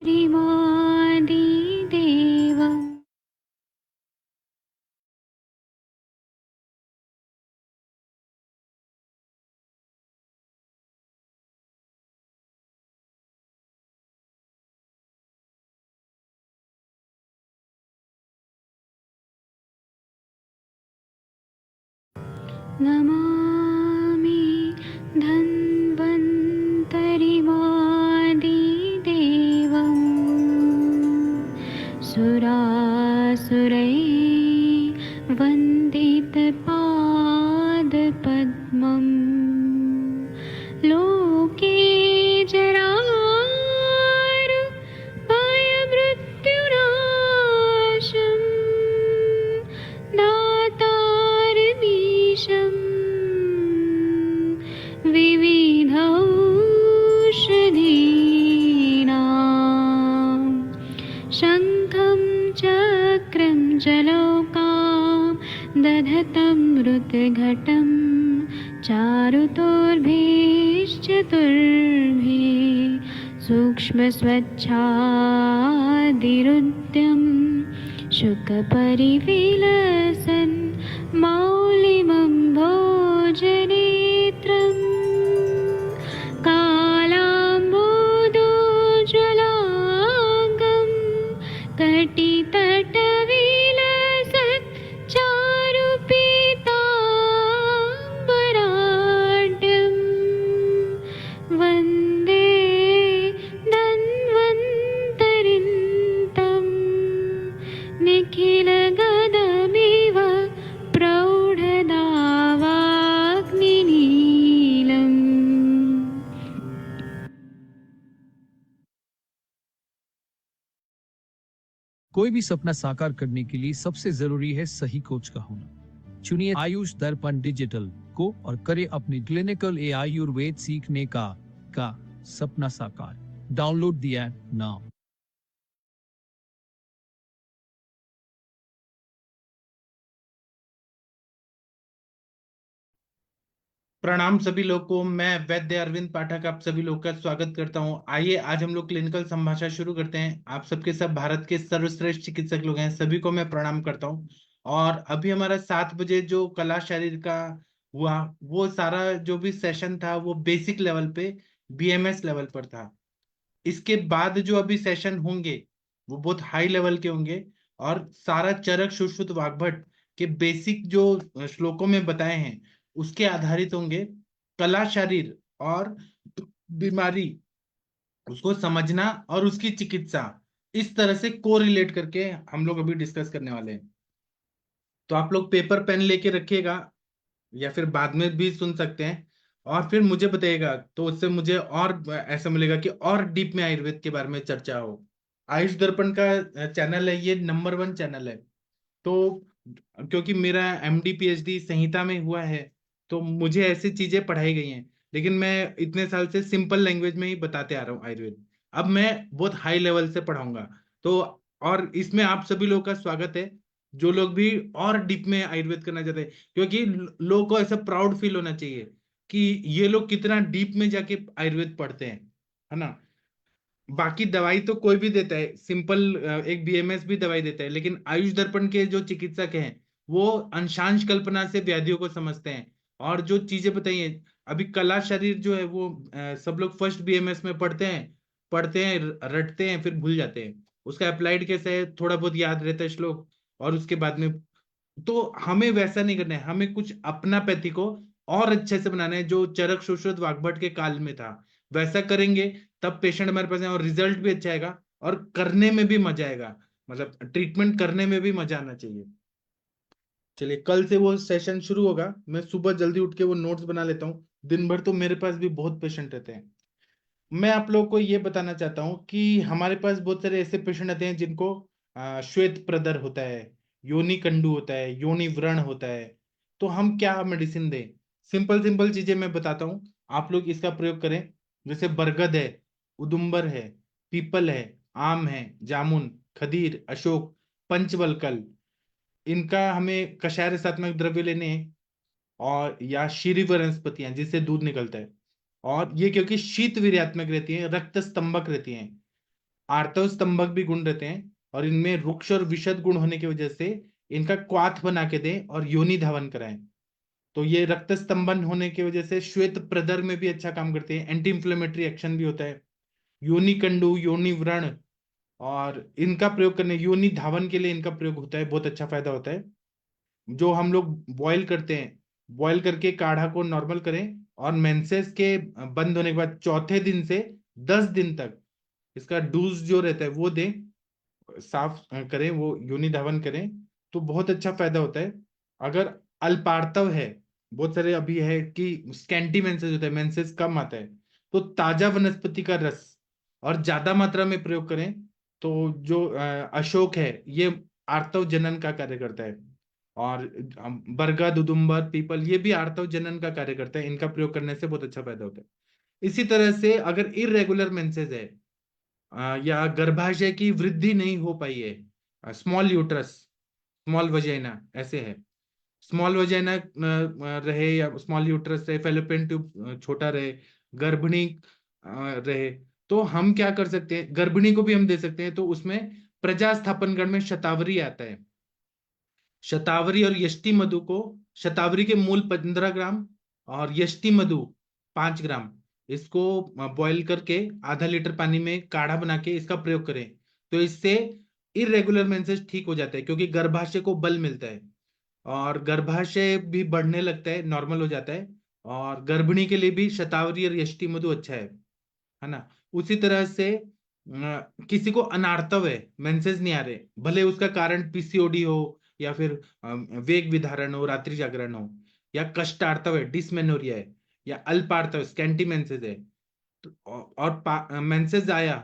श्रीमादिदेवम् नमामि धन्वन्तरिमादिदेवम् सुरासुरैर्वन्दितपादपद्मम् लोके जरारुभयमृत्युनाशं दातारमीशं विविधौषधीनां शङ्खं चक्रं जलौकां दधतं मृतघटं चारुतोर्भिश्चतुर्भिः सूक्ष्मस्वच्छादिरुद्यं शुकपरिविलसन् मौलिमं भोजनेत्रम् कालाम्बोदोज्ज्वलाङ्गं कटितटविलसत् चारुपीताम्बराढ्यं वन्दे धन्वन्तरिन्तं निखिलगदमिव प्रौढदावाग्निनीलम्। कोई भी सपना साकार करने के लिए सबसे जरूरी है सही कोच का होना। चुनिए आयुष दर्पण डिजिटल को और करें अपनी क्लिनिकल आयुर्वेद सीखने का सपना साकार। Download the app now. प्रणाम सभी लोग को। मैं वैद्य अरविंद पाठक आप सभी लोग का स्वागत करता हूं। आइए आज हम लोग क्लिनिकल संभाषण शुरू करते हैं। आप सबके सब भारत के सर्वश्रेष्ठ चिकित्सक लोग हैं, सभी को मैं प्रणाम करता हूं। और अभी हमारा 7 बजे जो कला शरीर का हुआ, वो सारा जो भी सेशन था वो बेसिक लेवल पे बीएमएस लेवल पर था। इसके बाद जो अभी सेशन होंगे वो बहुत हाई लेवल के होंगे और सारा चरक सुश्रुत वाग्भट के बेसिक जो श्लोकों में बताए हैं उसके आधारित होंगे। कला शरीर और बीमारी, उसको समझना और उसकी चिकित्सा, इस तरह से कोरिलेट करके हम लोग अभी डिस्कस करने वाले हैं। तो आप लोग पेपर पेन लेके रखिएगा या फिर बाद में भी सुन सकते हैं और फिर मुझे बताइएगा, तो उससे मुझे और ऐसा मिलेगा कि और डीप में आयुर्वेद के बारे में चर्चा हो। आयुष दर्पण का चैनल है, ये नंबर 1 चैनल है। तो क्योंकि मेरा एमडी पीएचडी संहिता में हुआ है तो मुझे ऐसी चीजें पढ़ाई गई हैं, लेकिन मैं इतने साल से सिंपल लैंग्वेज में ही बताते आ रहा हूँ आयुर्वेद। अब मैं बहुत हाई लेवल से पढ़ाऊंगा। तो और इसमें आप सभी लोगों का स्वागत है, जो लोग भी और डीप में आयुर्वेद करना चाहते हैं, क्योंकि लोगों को ऐसा प्राउड फील होना चाहिए कि ये लोग कितना डीप में जाके आयुर्वेद पढ़ते हैं, है ना। बाकी दवाई तो कोई भी देता है, सिंपल एक बीएमएस भी दवाई देता है, लेकिन आयुष दर्पण के जो चिकित्सक हैं वो अंशांश कल्पना से व्याधियों को समझते हैं। और जो चीजें बताई हैं, अभी कला शरीर जो है वो सब लोग फर्स्ट बीएमएस में पढ़ते हैं, रटते हैं, फिर भूल जाते हैं। उसका अप्लाइड कैसे है, थोड़ा बहुत याद रहता है श्लोक और उसके बाद में। तो हमें वैसा नहीं करना है, हमें कुछ अपना पैथी को और अच्छे से बनाना है, जो चरक सुश्रुत वाग्भट के काल में था वैसा करेंगे। तब पेशेंट हमारे पास है और रिजल्ट भी अच्छा आएगा और करने में भी मजा आएगा, मतलब ट्रीटमेंट करने में भी मजा आना चाहिए। चलिए, कल से वो सेशन शुरू होगा। मैं सुबह जल्दी उठ के वो नोट्स बना लेता हूँ। दिन भर तो मेरे पास भी बहुत पेशेंट रहते हैं। मैं आप लोगों को ये बताना चाहता हूँ कि हमारे पास बहुत सारे ऐसे पेशेंट आते हैं जिनको श्वेत प्रदर होता है, योनि कंडू होता है, योनि व्रण होता है। तो हम क्या मेडिसिन दें? सिंपल सिंपल चीजें मैं बताता हूँ, आप लोग इसका प्रयोग करें। जैसे बरगद है, उदुम्बर है, पीपल है, आम है, जामुन, खदीर, अशोक, पंचवलकल, इनका हमें कषाय रसात्मक द्रव्य लेने हैं। और या शीरी वनस्पतियां जिससे दूध निकलता है। और ये क्योंकि शीत वीर्यात्मक रहती है, रक्त स्तंभक रहती हैं। आर्तव स्तंभक भी गुण रहते हैं, और इनमें रुक्ष और विशद गुण होने की वजह से इनका क्वाथ बना के दें और योनि धावन कराएं। तो ये रक्त स्तंभन होने की वजह से श्वेत प्रदर में भी अच्छा काम करते हैं, एंटी इंफ्लेमेटरी एक्शन भी होता है। योनि कंडू, योनि व्रण, और इनका प्रयोग करने, योनि धावन के लिए इनका प्रयोग होता है, बहुत अच्छा फायदा होता है। जो हम लोग बॉईल करते हैं, बॉईल करके काढ़ा को नॉर्मल करें, और मेंसेस के बंद होने के बाद चौथे दिन से 10 दिन तक इसका डूज जो रहता है वो दें, साफ करें, वो योनि धावन करें, तो बहुत अच्छा फायदा होता है। अगर अल्पार्तव है, बहुत सारे अभी है कि स्कैंटी मेंसेस होता है, मेंसेस कम आता है, तो ताजा वनस्पति का रस और ज्यादा मात्रा में प्रयोग करें। तो जो अशोक है, ये आर्तव जनन का कार्य करता है, और बरगद, उदुम्बर, पीपल, ये भी आर्तव जनन का कार्य करता है, इनका प्रयोग करने से बहुत अच्छा फायदा होता है। इसी तरह से अगर इरेगुलर मेंसेस है, या गर्भाशय की वृद्धि नहीं हो पाई है, स्मॉल यूट्रस, स्मॉल वजाइना ऐसे है, स्मॉल वजाइना रहे या स्मॉल यूट्रस रहे, फेलोपियन ट्यूब छोटा रहे, गर्भिणी रहे, तो हम क्या कर सकते हैं, गर्भिणी को भी हम दे सकते हैं। तो उसमें प्रजास्थापन गण में शतावरी आता है, शतावरी और यष्टि मधु को, शतावरी के मूल 15 ग्राम और यष्टि मधु 5 ग्राम, इसको बॉईल करके आधा लीटर पानी में काढ़ा बना के इसका प्रयोग करें, तो इससे इरेगुलर मेंसेस ठीक हो जाता है, क्योंकि गर्भाशय को बल मिलता है और गर्भाशय भी बढ़ने लगता है, नॉर्मल हो जाता है। और गर्भिणी के लिए भी शतावरी और यष्टि मधु अच्छा है ना। उसी तरह से किसी को अनार्तव है, मेंसेस नहीं आ रहे, भले उसका कारण पीसीओडी हो, या फिर वेग विधारण हो, रात्रि जागरण हो, या कष्टार्तव है, डिसमेनोरिया है, या अल्पार्तव स्कैंटी मेंसेस है, और मेंसेस आया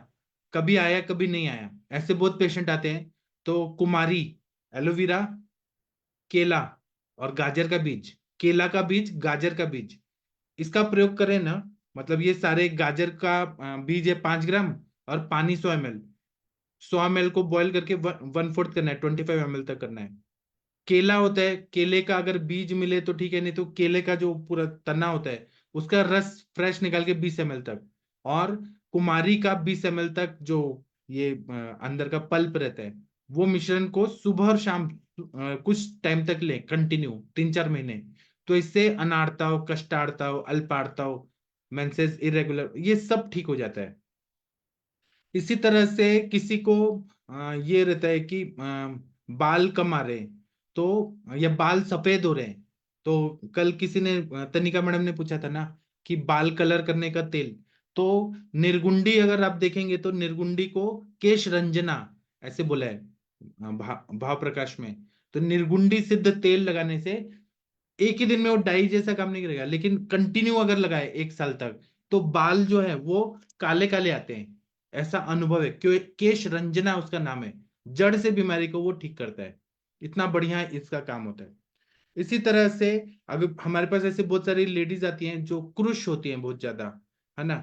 कभी नहीं आया, ऐसे बहुत पेशेंट आते हैं। तो कुमारी, एलोवेरा, केला और गाजर का बीज, केला का बीज, गाजर का बीज, इसका प्रयोग करें ना, मतलब ये सारे, गाजर का बीज है 5 ग्राम, और पानी 100 ml, 100 ml को बॉईल करके 1/4 करना है, 25 ml तक करना है। केला होता है, केले का अगर बीज मिले तो ठीक है, नहीं तो केले का जो पूरा तना होता है उसका रस फ्रेश निकाल के 20 ml तक, और कुमारी का 20 ml तक, जो ये अंदर का पल्प रहता है, वो मिश्रण को सुबह और शाम कुछ टाइम तक ले, कंटिन्यू 3-4 महीने, तो इससे अनार्तव, कष्टार्तव, अल्पार्तव, मेंसेस इरेगुलर, ये सब ठीक हो जाता है। इसी तरह से किसी को ये रहता है कि बाल कम आ रहे हैं, तो या बाल सफेद हो रहे हैं, तो कल किसी ने, तनिका मैडम ने पूछा था ना कि बाल कलर करने का तेल, तो निर्गुंडी अगर आप देखेंगे तो निर्गुंडी को केश रंजना ऐसे बोला है भाव प्रकाश में। तो निर्गुंडी सिद्ध तेल लगाने से एक ही दिन में वो डाई जैसा काम नहीं करेगा, लेकिन कंटिन्यू अगर लगाए 1 साल तक, तो बाल जो है वो काले काले आते हैं, ऐसा अनुभव है। क्यों, केश रंजना उसका नाम है, जड़ से बीमारी को वो ठीक करता है, इतना बढ़िया इसका काम होता है। इसी तरह से अगर हमारे पास ऐसे बहुत सारी लेडीज आती हैं जो क्रुश होती हैं बहुत ज्यादा, है ना,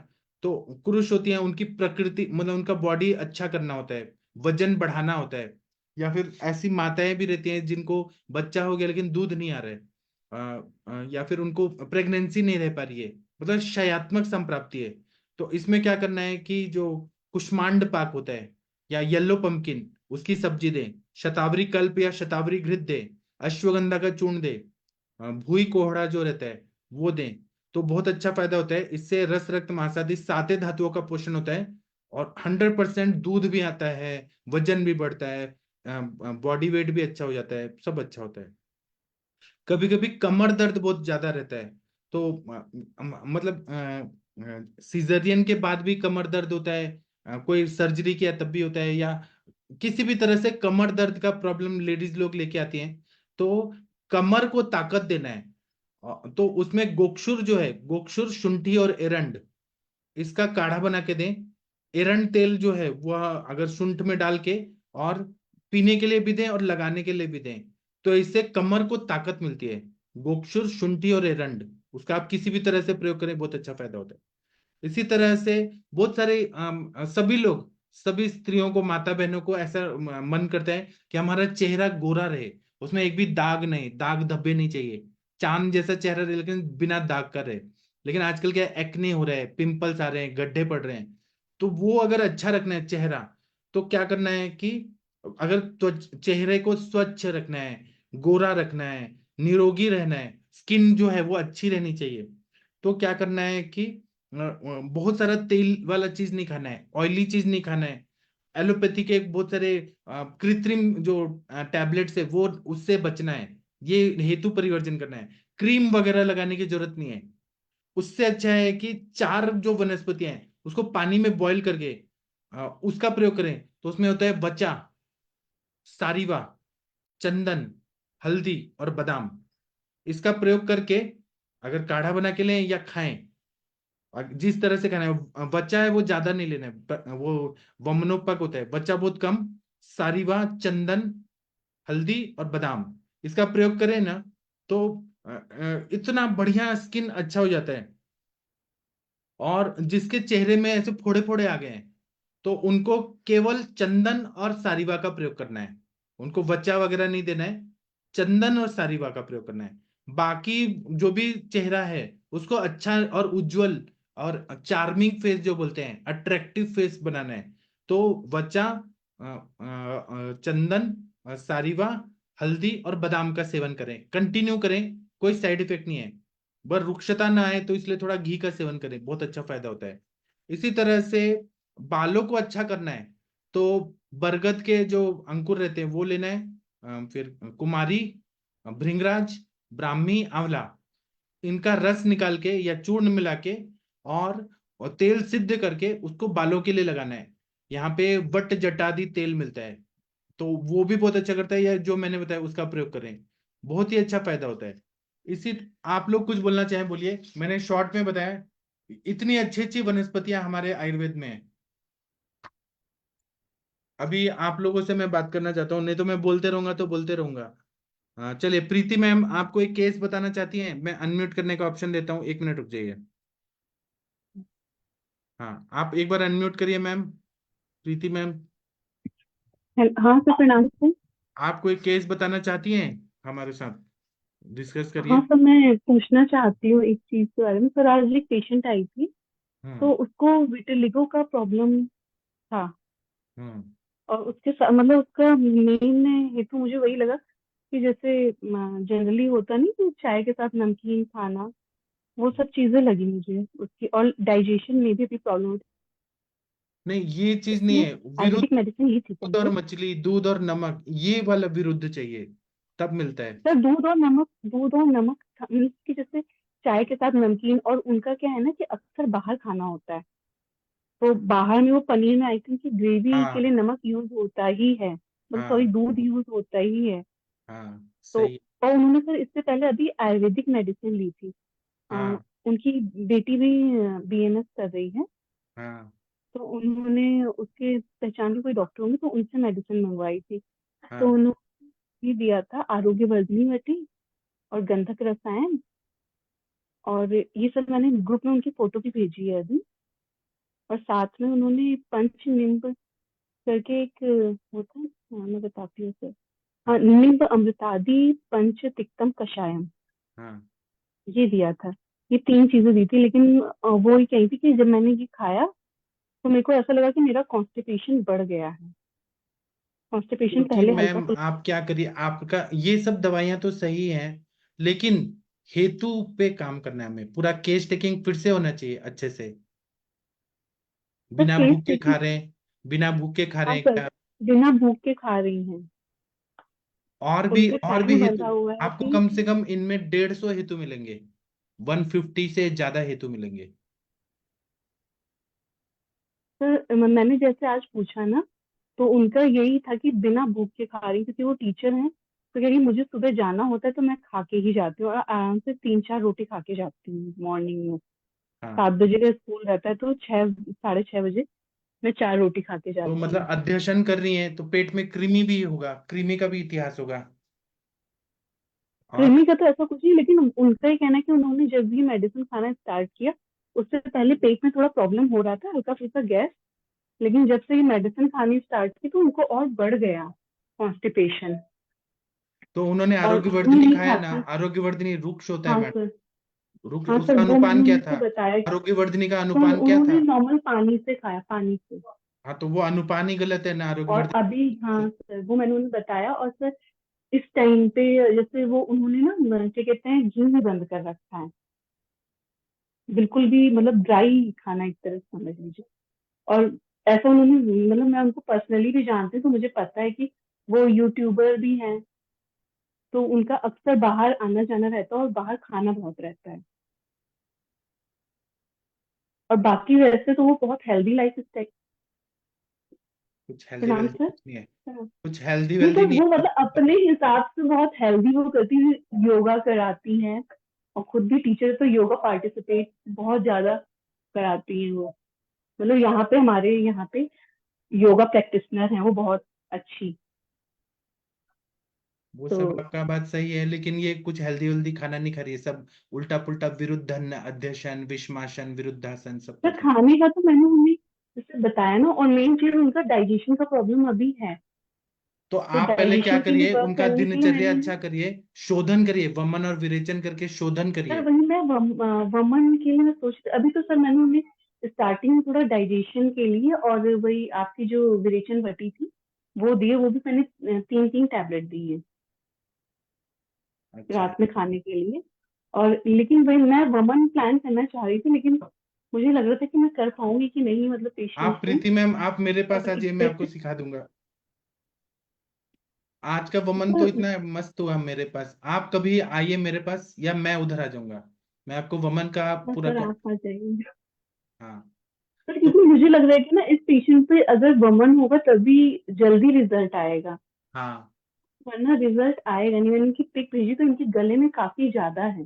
तो क्रुश होती हैं, उनकी प्रकृति मतलब उनका बॉडी अच्छा करना होता है, वजन बढ़ाना होता है, या फिर ऐसी माताएं भी रहती हैं जिनको बच्चा हो गया लेकिन दूध नहीं आ रहा है, या फिर उनको प्रेगनेंसी नहीं रह पा रही है, मतलब शयात्मक संप्राप्ति है। तो इसमें क्या करना है कि जो कुष्मांड पाक होता है या येलो पंपकिन, उसकी सब्जी दें, शतावरी कल्प या शतावरी घृत दें, अश्वगंधा का चूर्ण दे, भूई कोहड़ा जो रहता है वो दें, तो बहुत अच्छा फायदा होता है। इससे रस, रक्त, मांसादि 7 धातुओं का पोषण होता है, और 100% दूध भी आता है, वजन भी बढ़ता है, बॉडी वेट भी अच्छा हो जाता है, सब अच्छा होता है। कभी कभी कमर दर्द बहुत ज्यादा रहता है, तो मतलब सीजरियन के बाद भी कमर दर्द होता है, कोई सर्जरी किया तब भी होता है, या किसी भी तरह से कमर दर्द का प्रॉब्लम लेडीज लोग लेके आती हैं, तो कमर को ताकत देना है। तो उसमें गोक्षुर जो है, गोक्षुर, शुंठी और एरंड, इसका काढ़ा बना के दें। एरंड तेल जो है वह अगर शुंठ में डाल के, और पीने के लिए भी दें और लगाने के लिए भी दें, तो इससे कमर को ताकत मिलती है। गोक्षुर, शुंठी और एरंड, उसका आप किसी भी तरह से प्रयोग करें, बहुत अच्छा फायदा होता है। इसी तरह से बहुत सारे सभी लोग, सभी स्त्रियों को, माता बहनों को ऐसा मन करता है कि हमारा चेहरा गोरा रहे, उसमें एक भी दाग नहीं, दाग धब्बे नहीं चाहिए, चांद जैसा चेहरा रहे लेकिन बिना दाग का रहे। लेकिन आजकल क्या एक्ने हो रहा है, पिंपल्स आ रहे हैं, गड्ढे पड़ रहे हैं, तो वो अगर अच्छा रखना है चेहरा, तो क्या करना है कि अगर चेहरे को स्वच्छ रखना है, गोरा रखना है, निरोगी रहना है, स्किन जो है वो अच्छी रहनी चाहिए, तो क्या करना है कि बहुत सारा तेल वाला चीज नहीं खाना है, ऑयली चीज नहीं खाना है, एलोपैथी के बहुत सारे कृत्रिम जो टैबलेट्स है वो उससे बचना है, ये हेतु परिवर्जन करना है, क्रीम वगैरह लगाने की जरूरत नहीं है। उससे अच्छा है कि चार जो वनस्पतियां हैं उसको पानी में बॉईल करके उसका प्रयोग करें, तो उसमें होता है बचा, सारीवा, चंदन, हल्दी और बादाम। इसका प्रयोग करके अगर काढ़ा बना के लें या खाएं, और जिस तरह से खाना है, बच्चा है वो ज्यादा नहीं लेना है, वो वमनोपक होता है, बच्चा बहुत कम, सारीवा, चंदन, हल्दी और बादाम, इसका प्रयोग करें ना, तो इतना बढ़िया स्किन अच्छा हो जाता है। और जिसके चेहरे में ऐसे फोड़े फोड़े आ गए हैं, तो उनको केवल चंदन और सारीवा का प्रयोग करना है, उनको वचा वगैरह नहीं देना है, चंदन और सारीवा का प्रयोग करना है। बाकी जो भी चेहरा है उसको अच्छा और उज्जवल और चार्मिंग फेस जो बोलते हैं, अट्रैक्टिव फेस बनाना है, तो वचा, चंदन, सारीवा, हल्दी और बादाम का सेवन करें, कंटिन्यू करें, कोई साइड इफेक्ट नहीं है। बस रुक्षता ना आए तो इसलिए थोड़ा घी का सेवन करें, बहुत अच्छा फायदा होता है। इसी तरह से बालों को अच्छा करना है, तो बरगद के जो अंकुर रहते हैं वो लेना है, फिर कुमारी, भृंगराज, ब्राह्मी, आंवला, इनका रस निकाल के या चूर्ण मिला के और तेल सिद्ध करके उसको बालों के लिए लगाना है। यहाँ पे वट जटादि तेल मिलता है, तो वो भी बहुत अच्छा करता है, या जो मैंने बताया उसका प्रयोग करें, बहुत ही अच्छा फायदा होता है। इसी आप लोग कुछ बोलना चाहें बोलिए, मैंने शॉर्ट में बताया, इतनी अच्छी अच्छी वनस्पतियां हमारे आयुर्वेद में है। अभी आप लोगों से मैं बात करना चाहता हूँ, नहीं तो मैं बोलते रहूंगा तो बोलते रहूंगा। हाँ चलिए, प्रीति मैम आप कोई केस बताना चाहती हैं? मैं अनम्यूट करने का ऑप्शन देता हूँ, 1 मिनट रुक जाइए। हाँ आप एक बार अनम्यूट करिए मैम, प्रीति मैम। हाँ सर, प्रणाम सर। आप कोई केस बताना चाहती हैं हमारे साथ? डिस्कस हाँ करिए। सर, मैं पूछना चाहती हूँ एक चीज के बारे में। सर आज एक पेशेंट आई थी, हम्म। तो उसको विटिलिगो का प्रॉब्लम था। हम्म। और उसके साथ मतलब उसका मेन हेतु मुझे वही लगा कि जैसे जनरली होता नहीं कि चाय के साथ नमकीन खाना, वो सब चीजें लगी मुझे उसकी। और डाइजेशन में भी अभी प्रॉब्लम होती नहीं ये है। चीज नहीं इसमें है, विरुद्ध, आयुर्वेदिक मेडिसिन ली थी दूध और हमको। मछली, दूध और नमक, ये वाला विरुद्ध चाहिए, तब मिलता है। सर दूध और नमक मीन्स कि जैसे चाय के साथ नमकीन, और उनका क्या है ना कि अक्सर बाहर खाना होता है, तो बाहर में वो पनीर में आई थिंक कि ग्रेवी के लिए हाँ। नमक यूज होता ही है, मतलब सॉरी हाँ। दूध यूज होता ही है। हाँ तो सही। और उन्होंने सर इससे पहले अभी आयुर्वेदिक मेडिसिन ली थी। हाँ। उनकी बेटी भी बीएमएस कर रही है, हाँ। तो उन्होंने उसके पहचान के कोई डॉक्टर होंगे तो उनसे मेडिसिन मंगवाई थी। तो हाँ। उन्होंने ये दिया था आरोग्य वर्धिनी वटी और गंधक रसायन। और ये सब मैंने ग्रुप में उनकी फोटो भी भेजी है अभी। और साथ में उन्होंने पंच निम्ब करके एक होता है, हाँ, मैं बताती हूँ सर। हाँ, हाँ। निम्ब अमृतादि पंच तिक्तम कषायम, हाँ। ये दिया था। ये 3 चीजें दी थी, लेकिन वो ही कही थी कि जब मैंने ये खाया तो मेरे को ऐसा लगा कि मेरा कॉन्स्टिपेशन बढ़ गया है। कॉन्स्टिपेशन क्योंकि पहले हल्का मैम फुल्का। आप क्या करिए, आपका ये सब दवाइयां तो सही हैं, लेकिन हेतु पे काम करना है, हमें पूरा केस टेकिंग फिर से होना चाहिए अच्छे से। सर बिना केस भूखे खा टेकिंग। रहे हैं, बिना भूखे खा हाँ रहे हैं सर, क्या? बिना भूख के खा रही हैं। उनके और प्लान भी में हेतु, बंधा हुआ है आपको कि कम से कम इनमें 150 हेतु मिलेंगे, 150 से ज्यादा हेतु मिलेंगे। सर मैंने जैसे आज पूछा ना, तो उनका यही था कि बिना भूख के खा रही, क्योंकि वो टीचर हैं। तो कह रही मुझे सुबह जाना होता है तो मैं खा के ही जाती हूँ, और आराम से 3-4 रोटी खा के जाती हूँ मॉर्निंग में। हाँ 7 बजे का स्कूल रहता है तो 6, 6:30 बजे मैं 4 रोटी खा के तो जाती मतलब हूँ। अध्ययन कर रही हैं तो पेट में कृमि भी होगा, कृमि का भी इतिहास होगा। और कृमि का तो ऐसा कुछ नहीं, लेकिन उनका ही कहना है कि उन्होंने जब भी मेडिसिन खाना स्टार्ट किया उससे पहले पेट में थोड़ा प्रॉब्लम हो रहा था, हल्का फुल्का गैस। लेकिन जब से ये मेडिसिन खानी स्टार्ट की तो उनको और बढ़ गया कॉन्स्टिपेशन। तो उन्होंने और आरोग्य वो वर्धिनी नहीं खाया ना, खाती। आरोग्य वर्धिनी रुक्ष होता है हाँ मैडम, सर। रुक हाँ उसका सर, वो अनुपान मैंने क्या उनको था? बताया। आरोग्यवर्धिनी का तो अनुपान क्या उन्होंने था? नॉर्मल पानी से खाया, पानी से। हाँ तो वो अनुपान ही गलत है ना और आरोग्यवर्धिनी अभी, हाँ से। सर, वो मैंने उन्हें बताया। और सर इस टाइम पे जैसे वो उन्होंने ना क्या कहते हैं, घी भी बंद कर रखा है, बिल्कुल भी, मतलब ड्राई खाना एक तरह से समझ लीजिए। और ऐसा उन्होंने, मतलब मैं उनको पर्सनली भी जानती हूँ, तो मुझे पता है कि वो यूट्यूबर भी हैं, तो उनका अक्सर बाहर आना जाना रहता है और बाहर खाना बहुत रहता है। और बाकी वैसे तो वो बहुत हेल्दी लाइफ स्टाइल। कुछ हेल्दी प्रणाम वेल्दी सर। कुछ नहीं है। हाँ। कुछ हेल्दी नहीं वेल्दी सर, नहीं वो है मतलब अपने हिसाब से बहुत हेल्दी वो करती है, योगा कराती हैं, और खुद भी टीचर, तो योगा पार्टिसिपेट बहुत ज्यादा कराती हैं वो। मतलब यहाँ पे, हमारे यहाँ पे योगा प्रैक्टिशनर हैं वो बहुत अच्छी। वो तो सब आपका बात सही है, लेकिन ये कुछ हेल्दी वेल्दी खाना नहीं खा रही है, सब उल्टा पुल्टा विरुद्धन अध्यशन विषमासन विरुद्धासन सब सर कर रही है। खाने का तो मैंने उन्हें जैसे बताया ना, और मेन चीज उनका डाइजेशन का प्रॉब्लम अभी है। तो तो आप पहले क्या डाइजेशन के लिए करिए, वर्क उनका करने के लिए दिनचर्या मैंने अच्छा करिए, शोधन करिए, वमन और विरेचन करके शोधन सर, करिए। वही मैं वमन के लिए मैं सोच, अभी तो सर मैंने उन्हें स्टार्टिंग में थोड़ा डाइजेशन के लिए, और वही आपकी जो विरेचन वटी थी वो दिए, वो भी मैंने 3-3 टैबलेट दी है अच्छा, रात में खाने के लिए। और लेकिन वही मैं वमन प्लान करना चाह रही थी, लेकिन मुझे लग रहा था कि मैं कर पाऊंगी कि नहीं, मतलब पेशेंट आप को। प्रीति मैम आप मेरे पास और आ जाइए, मैं आपको सिखा दूंगा। आज का वमन तो इतना मस्त हुआ मेरे पास, आप कभी आइए मेरे पास या मैं उधर आ जाऊंगा, मैं आपको वमन का पूरा सर आप आ जाइए हाँ। सर, तो क्योंकि मुझे लग रहा है कि ना इस पेशेंट पे अगर वमन होगा तभी जल्दी रिजल्ट आएगा, हाँ वरना रिजल्ट आएगा नहीं। मैंने इनकी पिक भेजी तो इनके गले में काफी ज्यादा है।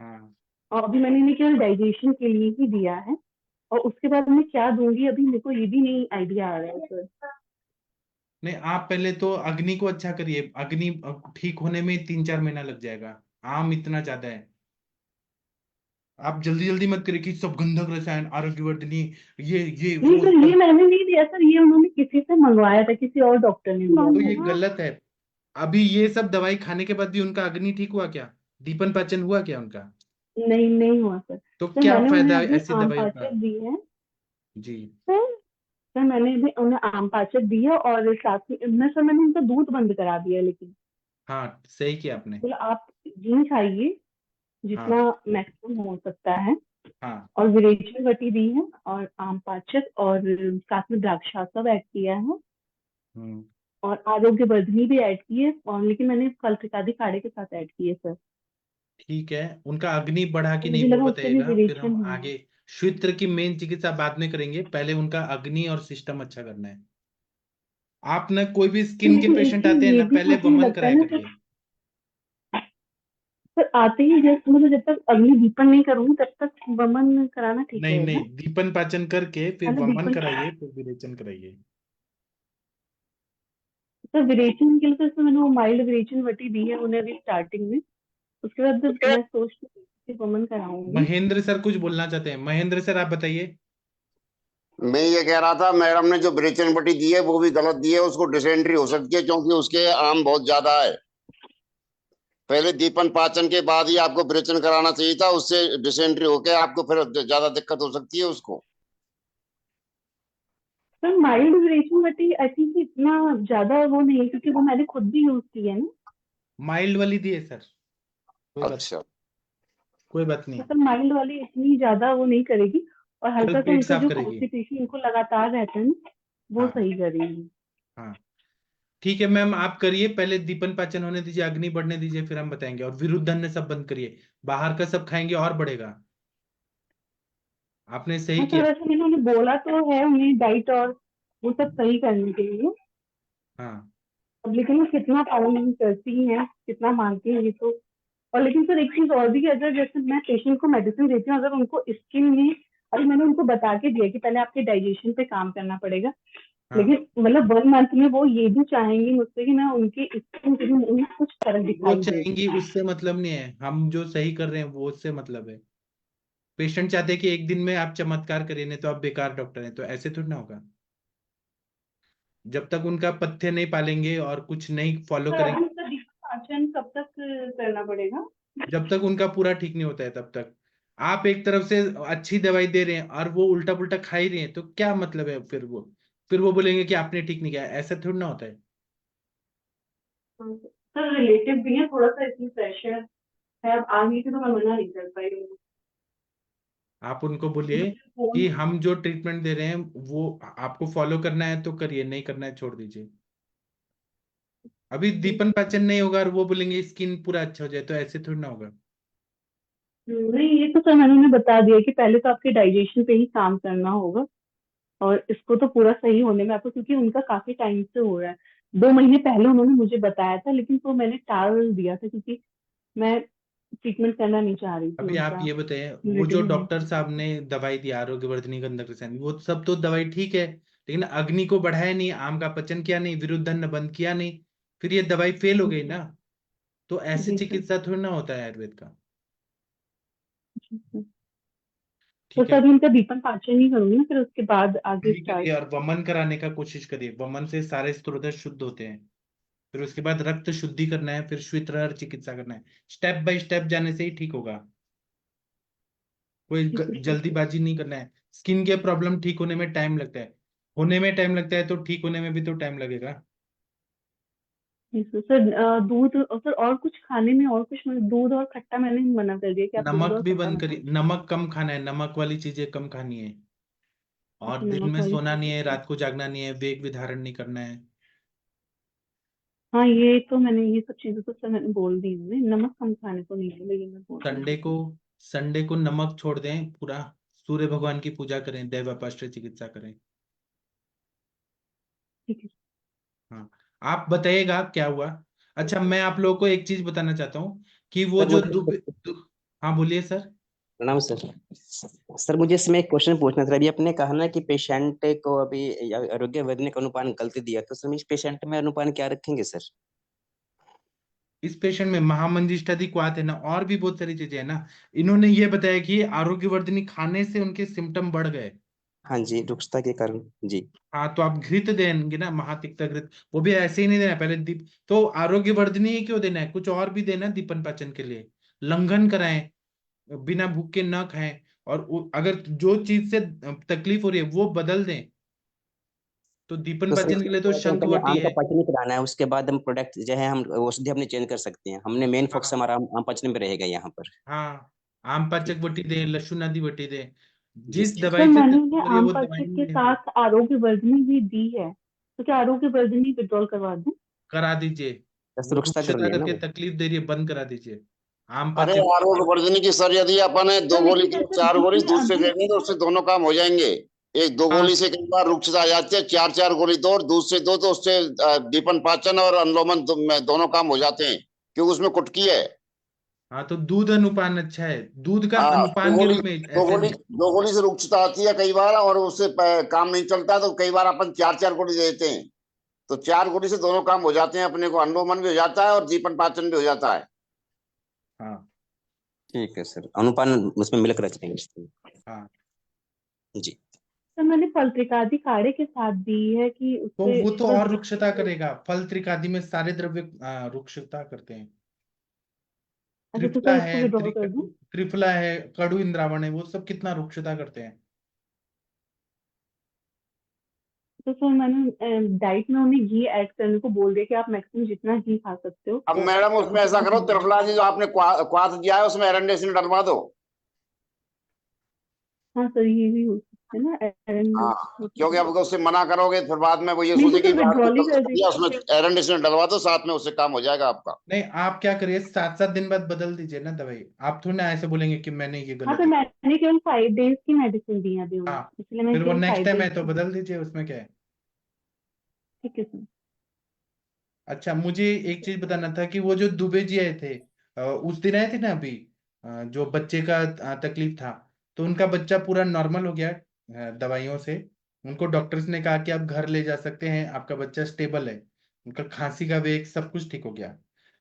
हाँ। और अभी मैंने इन्हें केवल डाइजेशन के लिए ही दिया है, और उसके बाद मैं क्या दूंगी अभी मेरे को ये भी नहीं आइडिया आ रहा है सर। नहीं आप पहले तो अग्नि को अच्छा करिए, अग्नि ठीक होने में 3-4 महीना लग जाएगा, आम इतना ज्यादा है। आप जल्दी जल्दी मत करिए कि सब गंधक रसायन आरोग्यवर्धनी ये नहीं वो सर, ये सब। मैंने नहीं दिया सर, ये उन्होंने किसी से मंगवाया था, किसी और डॉक्टर ने दिया तो ये था। गलत है। अभी ये सब दवाई खाने के बाद भी उनका अग्नि ठीक हुआ क्या? दीपन पाचन हुआ क्या उनका? नहीं, नहीं हुआ सर। तो सर क्या मैंने उन्हें फायदा अभी ऐसी आम दवाइयों का? पाचक दी है जी। सर। सर मैंने भी उन्हें आम पाचक दी है, और साथ में सर मैंने उनका दूध बंद करा दिया, लेकिन हाँ सही किया आपने। मतलब आप घी खाइए जितना हाँ मैक्सिमम हो सकता है। हाँ। और विरेचन वटी दी है, और आम पाचक, और साथ में द्राक्षा सब ऐड किया है, हम्म। और आरोग्य वर्धनी भी ऐड की है, और लेकिन मैंने कल्पितादी काढ़े के साथ ऐड की है सर। ठीक है, उनका अग्नि बढ़ा तो कि नहीं मुझे वो लगा उससे भी बताइएगा, फिर विरेचन हम हुआ। आगे क्षेत्र की मेन चिकित्सा बाद में करेंगे, पहले उनका अग्नि और सिस्टम अच्छा करना है। आप ना कोई भी तो स्किन के लेकिन एक पेशेंट चीज आते हैं ये ना, भी पहले मुझे वमन लगता है कराया ना सर, करिए। सर आते ही जैसे, मतलब जब तक अग्नि दीपन नहीं करूंगी तब तक वमन कराना ठीक नहीं रहेगा। नहीं, दीपन पाचन करके फिर पहले वमन दीपन, कराइए, फिर विरेचन कराइए। सर विरेचन के लिए तो सर मैंने वो माइल्ड विरेचन वटी दी है उन्हें अभी स्टार्टिंग में। उसके बाद जब मैं सोच रही थी कि वमन कराऊंगी। महेंद्र सर कुछ बोलना चाहते हैं, महेंद्र सर आप बताइए। मैं ये कह रहा था, मैडम ने जो ब्रेचन पट्टी दी है वो भी गलत दी है, उसको डिसेंट्री हो सकती है क्योंकि उसके आम बहुत ज्यादा है। पहले दीपन पाचन के बाद ही आपको ब्रेचन कराना चाहिए था, उससे डिसेंट्री होके आपको फिर ज्यादा दिक्कत हो सकती है उसको। सर माइल्ड विरेचन वटी आई थिंक इतना ज्यादा वो नहीं है, क्योंकि वो मैंने खुद भी यूज की है ना। माइल्ड वाली दिए सर, अच्छा। कोई बात नहीं। मतलब माइल्ड वाली इतनी ज्यादा वो नहीं करेगी, और केवल हल्का सा पेट उनका साफ जो करेगी। कॉन्स्टिपेशन उनको लगातार रहता है ना, वो हाँ सही करेगी। हाँ। ठीक है मैम, आप करिए, पहले दीपन पाचन होने दीजिए, अग्नि बढ़ने दीजिए, फिर हम बताएंगे। और विरुद्धन सब बंद करिए, बाहर का सब खाएंगे और बढ़ेगा। आपने सही हाँ सर, किया। वैसे मैंने उन्हें बोला तो है उन्हें डाइट और वो सब सही करने के लिए। हाँ अब लेकिन वो कितना पालन करती हैं, कितना मानती हैं, ये तो। और लेकिन सर एक चीज और भी है, अगर जैसे मैं पेशेंट को मेडिसिन देती हूँ, अगर उनको स्किन में, अभी मैंने उनको बता के दिया कि पहले आपके डाइजेशन पे काम करना पड़ेगा, हाँ। लेकिन मतलब 1 मंथ में वो ये भी चाहेंगी मुझसे कि मैं उनकी स्किन पे भी उन्हें कुछ फर्क वो दिखाई दे। चाहेंगी उससे मतलब नहीं है, हम जो सही कर रहे हैं वो उससे मतलब है। पेशेंट चाहते हैं कि एक दिन में आप चमत्कार करिए, नहीं तो आप बेकार डॉक्टर हैं, तो ऐसे थोड़ी ना होगा। जब तक उनका पथ्य नहीं पालेंगे और कुछ नहीं फॉलो सर करेंगे, अभी उसका पाचन कब तक करना पड़ेगा? जब तक उनका पूरा ठीक नहीं होता है तब तक। आप एक तरफ से अच्छी दवाई दे रहे हैं और वो उल्टा पुल्टा खा ही रहे हैं, तो क्या मतलब है? फिर वो बोलेंगे कि आपने ठीक नहीं किया। ऐसा थोड़ी ना होता है। सर रिलेटिव भी है, थोड़ा सा इसमें प्रेशर है, अब आगे से तो मैं मना नहीं कर पाई हूँ। आप उनको बोलिए फोन कि हम जो ट्रीटमेंट दे रहे हैं वो आपको फॉलो करना है तो करिए, नहीं करना है छोड़ दीजिए। अभी दीपन पाचन नहीं होगा और वो बोलेंगे स्किन पूरा अच्छा हो जाए, तो ऐसे थोड़ी ना होगा। नहीं, ये तो सर मैंने उन्हें बता दिया कि पहले तो आपके डाइजेशन पे ही काम करना होगा, और इसको तो पूरा सही होने में आपको, क्योंकि उनका काफी टाइम से हो रहा है। 2 महीने पहले उन्होंने मुझे बताया था, लेकिन तो मैंने टाल दिया था क्योंकि मैं ट्रीटमेंट करना नहीं चाह रही थी अभी आप उनका ये बताइए, वो जो रिलेटिव होने डॉक्टर साहब ने दवाई दी आरोग्य वर्धनी गंधक रसायन, वो सब तो दवाई ठीक है, लेकिन अग्नि को बढ़ाया नहीं, आम का पचन किया नहीं, विरुद्धन बंद किया नहीं, फिर ये दवाई फेल हो गई जी ना। तो ऐसे जी सर। चिकित्सा थोड़ी ना होता है आयुर्वेद का। जी, सर। तो ठीक है। सर मैं उनका दीपन पाचन ही करूंगी ना, फिर उसके बाद आगे भी स्टार्ट। करिए और वमन कराने का कोशिश करिए, वमन से सारे स्त्रोत शुद्ध होते हैं। फिर उसके बाद रक्त शुद्धि करना है, फिर श्वेतरहर चिकित्सा करना है। स्टेप बाय स्टेप जाने से ही ठीक होगा। कोई ठीक है सर। जल्दीबाजी नहीं करना है। स्किन के प्रॉब्लम ठीक होने में टाइम लगता है, होने में टाइम लगता है, तो ठीक होने में भी तो टाइम लगेगा। ठीक है सर। दूध और सर और कुछ खाने में, और कुछ मतलब दूध और खट्टा मैंने मना कर दिया कि आप दूध नमक और भी खट्टा बंद मत करिए, खाओ। नमक कम खाना है, नमक वाली चीजें कम खानी है। और अच्छा, दिन नमक में वाली सोना नहीं है, चीजें। रात को जागना नहीं है, वेग विधारण नहीं करना है। हाँ, ये तो मैंने, ये सब चीजें तो सर मैंने बोल दी उन्हें, नमक कम खाने को नहीं है, लेकिन मैं बोल संडे दूंगी। को संडे को नमक छोड़ दें पूरा। सूर्य भगवान की पूजा करें, दैवापाश्र चिकित्सा करें। ठीक है। हाँ। आप बताइएगा क्या हुआ। अच्छा, मैं आप लोगों को एक चीज बताना चाहता हूँ कि वो सर जो मुझे हाँ बोलिए सर। प्रणाम सर। सर मुझे इसमें एक क्वेश्चन पूछना था। अभी आपने कहा ना कि पेशेंट को अभी आरोग्य वैज्ञानिक अनुपान गलती दिया, तो सर इस पेशेंट में अनुपान क्या रखेंगे सर? इस पेशेंट में महामंजिष्ठादि क्वाथ है ना, और भी बहुत सारी चीजें है ना। इन्होंने ये बताया कि आरोग्यवर्धिनी खाने से उनके सिम्टम बढ़ गए। हाँ जी, रुक्षता के कारण जी। हाँ, तो आप घृत देंगे ना, महातिक्ता घृत, वो भी ऐसे ही नहीं देना पहले दीप। तो आरोग्यवर्धिनी ही क्यों देना है, कुछ और भी देना दीपन पाचन के लिए। लंघन कराएं, बिना भूख के न खाएं। और अगर जो चीज से तकलीफ हो रही है वो बदल दें। तो दीपन तो सर पाचन के इसमें लिए तो थोड़ा सा पहले शंखवटी आम का है। पाचन ही कराना है, उसके बाद हम प्रोडक्ट जो है हम औषधि अपने चेंज कर सकते हैं। हमने मेन फोकस हाँ हमारा आम पाचन में रहेगा यहाँ पर। हाँ, आम पाचक ठीक। वटी दें, लहसुन आदि वटी दें। जी जिस ठीक। सर दवाई से मैंने तकलीफ उन्हें हो रही है आम वो दवाई पाचक के नहीं लेनी। साथ आरोग्य वर्धनी भी दी है, तो क्या आरोग्य वर्धनी विड्रॉल करवा दूं? करा दीजिए। बस वो रुक्षता कर रुक्षता लिया ना करके वो। तकलीफ दे रही है, बंद करा दीजिए। आम अरे पाचक। आरोग्य वर्धनी की सर यदि अपन ने दो सर गोली लेकिन की जैसे 4 गोली बीच में दूध से अभी, देंगे तो उससे दोनों काम हो जाएंगे। एक दो हाँ गोली से कई बार रुक्षता आ जाती है, 4 4 गोली दो और दूध से दो, तो उससे दीपन पाचन और अनुलोमन में दोनों काम हो जाते हैं, क्योंकि उसमें कुटकी है। हाँ, तो दूध अनुपान अच्छा है, दूध का हाँ, दो अनुपान के गोली रूप में, दो ऐसे गोली नहीं। दो गोली से रुक्षता आती है कई बार, और उससे काम नहीं चलता, तो कई बार अपन 4 4 गोली देते हैं। तो 4 गोली से दोनों काम हो जाते हैं, अपने को अनुलोमन भी हो जाता है और दीपन पाचन भी हो जाता है। हाँ ठीक है सर, अनुपान उसमें मिलकर रखेंगे। हाँ, जी। सर मैंने पल्त्रिकादि काढ़े के साथ दी है कि तो उससे वो तो थोड़ा और रुक्षता करेगा। फल त्रिकादि में सारे द्रव्य रुक्षता करते हैं। अच्छा, तो त्रिफला सर है, इसको विड्रॉल कर दूं? त्रिफला है, कड़ु इंद्रावण है, वो सब कितना रुक्षता करते हैं। तो सर मैंने डाइट में उन्हें घी ऐड करने को बोल दिया कि आप मैक्सिमम जितना घी खा सकते हो अब वो मैडम उसमें ऐसा उतना करो, घी लो। त्रिफला जी जो आपने क्वाथ दिया है उसमें एरंडेशन डलवा दो। हाँ सर, ये भी हो सकता है ना, हाँ, एरंडेशन। क्योंकि अब अगर उससे मना करोगे फिर बाद में वो ये नहीं तो सोचेगी सर बाद में विड्रॉल ही गलत कर कर दिया, देती उसमें हूँ। एरंडेशन डलवा दो साथ में, उससे काम हो जाएगा आपका। नहीं, आप क्या करिए, 7 7 दिन बाद बदल दीजिए ना दवाई। आप थोड़ी ना ऐसे बोलेंगे कि मैंने ये हाँ, गलत तो है। मैंने केवल 5 डेज की मेडिसिन दी है अभी उन्हें, हाँ, इसलिए मैं फिर वो केवल नेक्स्ट फाइव टाइम डेज है तो की। बदल दीजिए, उसमें क्या है। ठीक है सर। अच्छा, मुझे एक चीज बताना था कि वो जो दुबे जी आए थे, उस दिन आए थे ना अभी, जो बच्चे का तकलीफ था, तो उनका बच्चा पूरा नॉर्मल हो गया दवाइयों से। उनको डॉक्टर्स ने कहा कि आप घर ले जा सकते हैं, आपका बच्चा स्टेबल है। उनका खांसी का वेग सब कुछ ठीक हो गया।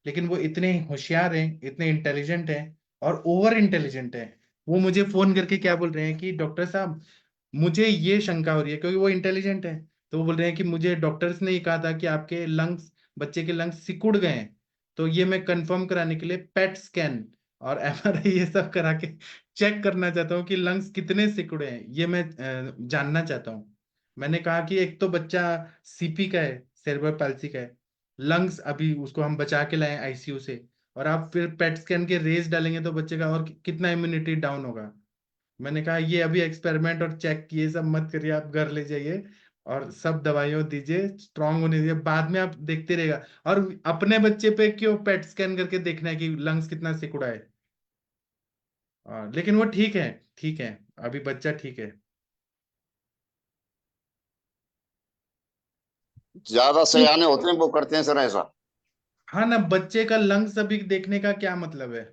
लेकिन वो इतने होशियार हैं, इतने इंटेलिजेंट हैं, और ओवर इंटेलिजेंट हैं। वो मुझे फोन करके क्या बोल रहे हैं कि डॉक्टर साहब, मुझे ये शंका हो रही है, क्योंकि वो इंटेलिजेंट है। तो वो बोल रहे हैं कि मुझे डॉक्टर्स ने ये कहा था कि आपके लंग्स, बच्चे के लंग्स सिकुड़ गए हैं। तो ये मैं कंफर्म कराने के लिए पेट स्कैन और एमआरआई ये सब करा के चेक करना चाहता हूँ कि लंग्स कितने सिकुड़े हैं, ये मैं जानना चाहता हूँ। मैंने कहा कि एक तो बच्चा सीपी का है, सेरेब्रल पैल्सी का है, लंग्स अभी उसको हम बचा के लाए आईसीयू से, और आप फिर पेट स्कैन के रेज डालेंगे तो बच्चे का और कितना इम्यूनिटी डाउन होगा। मैंने कहा ये अभी एक्सपेरिमेंट और चेक ये सब मत करिए, आप घर ले जाइए और सब दवाइयों दीजिए, स्ट्रांग होने दीजिए, बाद में आप देखते रहेगा। और अपने बच्चे पे क्यों पेट स्कैन करके देखना है कि लंग्स कितना सिकुड़ा है। लेकिन वो ठीक है, ठीक है, अभी बच्चा ठीक है। ज्यादा सयाने होते हैं वो करते हैं सर ऐसा। हाँ ना, बच्चे का लंग्स अभी देखने का क्या मतलब है।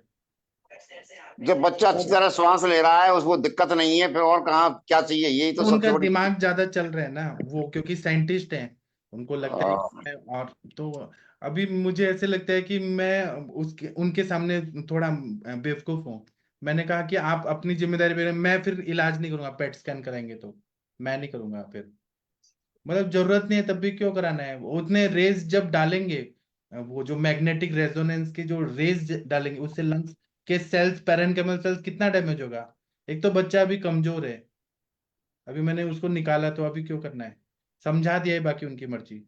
जब बच्चा अच्छी तरह श्वास ले रहा है उसको दिक्कत नहीं है, फिर और कहाँ क्या चाहिए, यही तो उनका सबसे बड़ी। दिमाग ज्यादा चल रहे हैं ना वो, क्योंकि साइंटिस्ट हैं, उनको लगता है हाँ, कि और तो अभी मुझे ऐसे लगता है कि मैं उसके उनके सामने थोड़ा बेवकूफ हूँ। मैंने कहा कि आप अपनी जिम्मेदारी पे, मैं फिर इलाज नहीं करूंगा, पेट स्कैन कराएंगे तो मैं नहीं करूंगा फिर, मतलब जरूरत नहीं है तब भी क्यों कराना है। उतने रेज जब डालेंगे, वो जो मैग्नेटिक रेजोनेंस के जो रेज डालेंगे उससे लंग्स के सेल्स, पैरेन्केमल सेल्स कितना डैमेज होगा। एक तो बच्चा अभी कमजोर है, अभी मैंने उसको निकाला तो अभी क्यों करना है, समझा दिया है, बाकी उनकी मर्जी।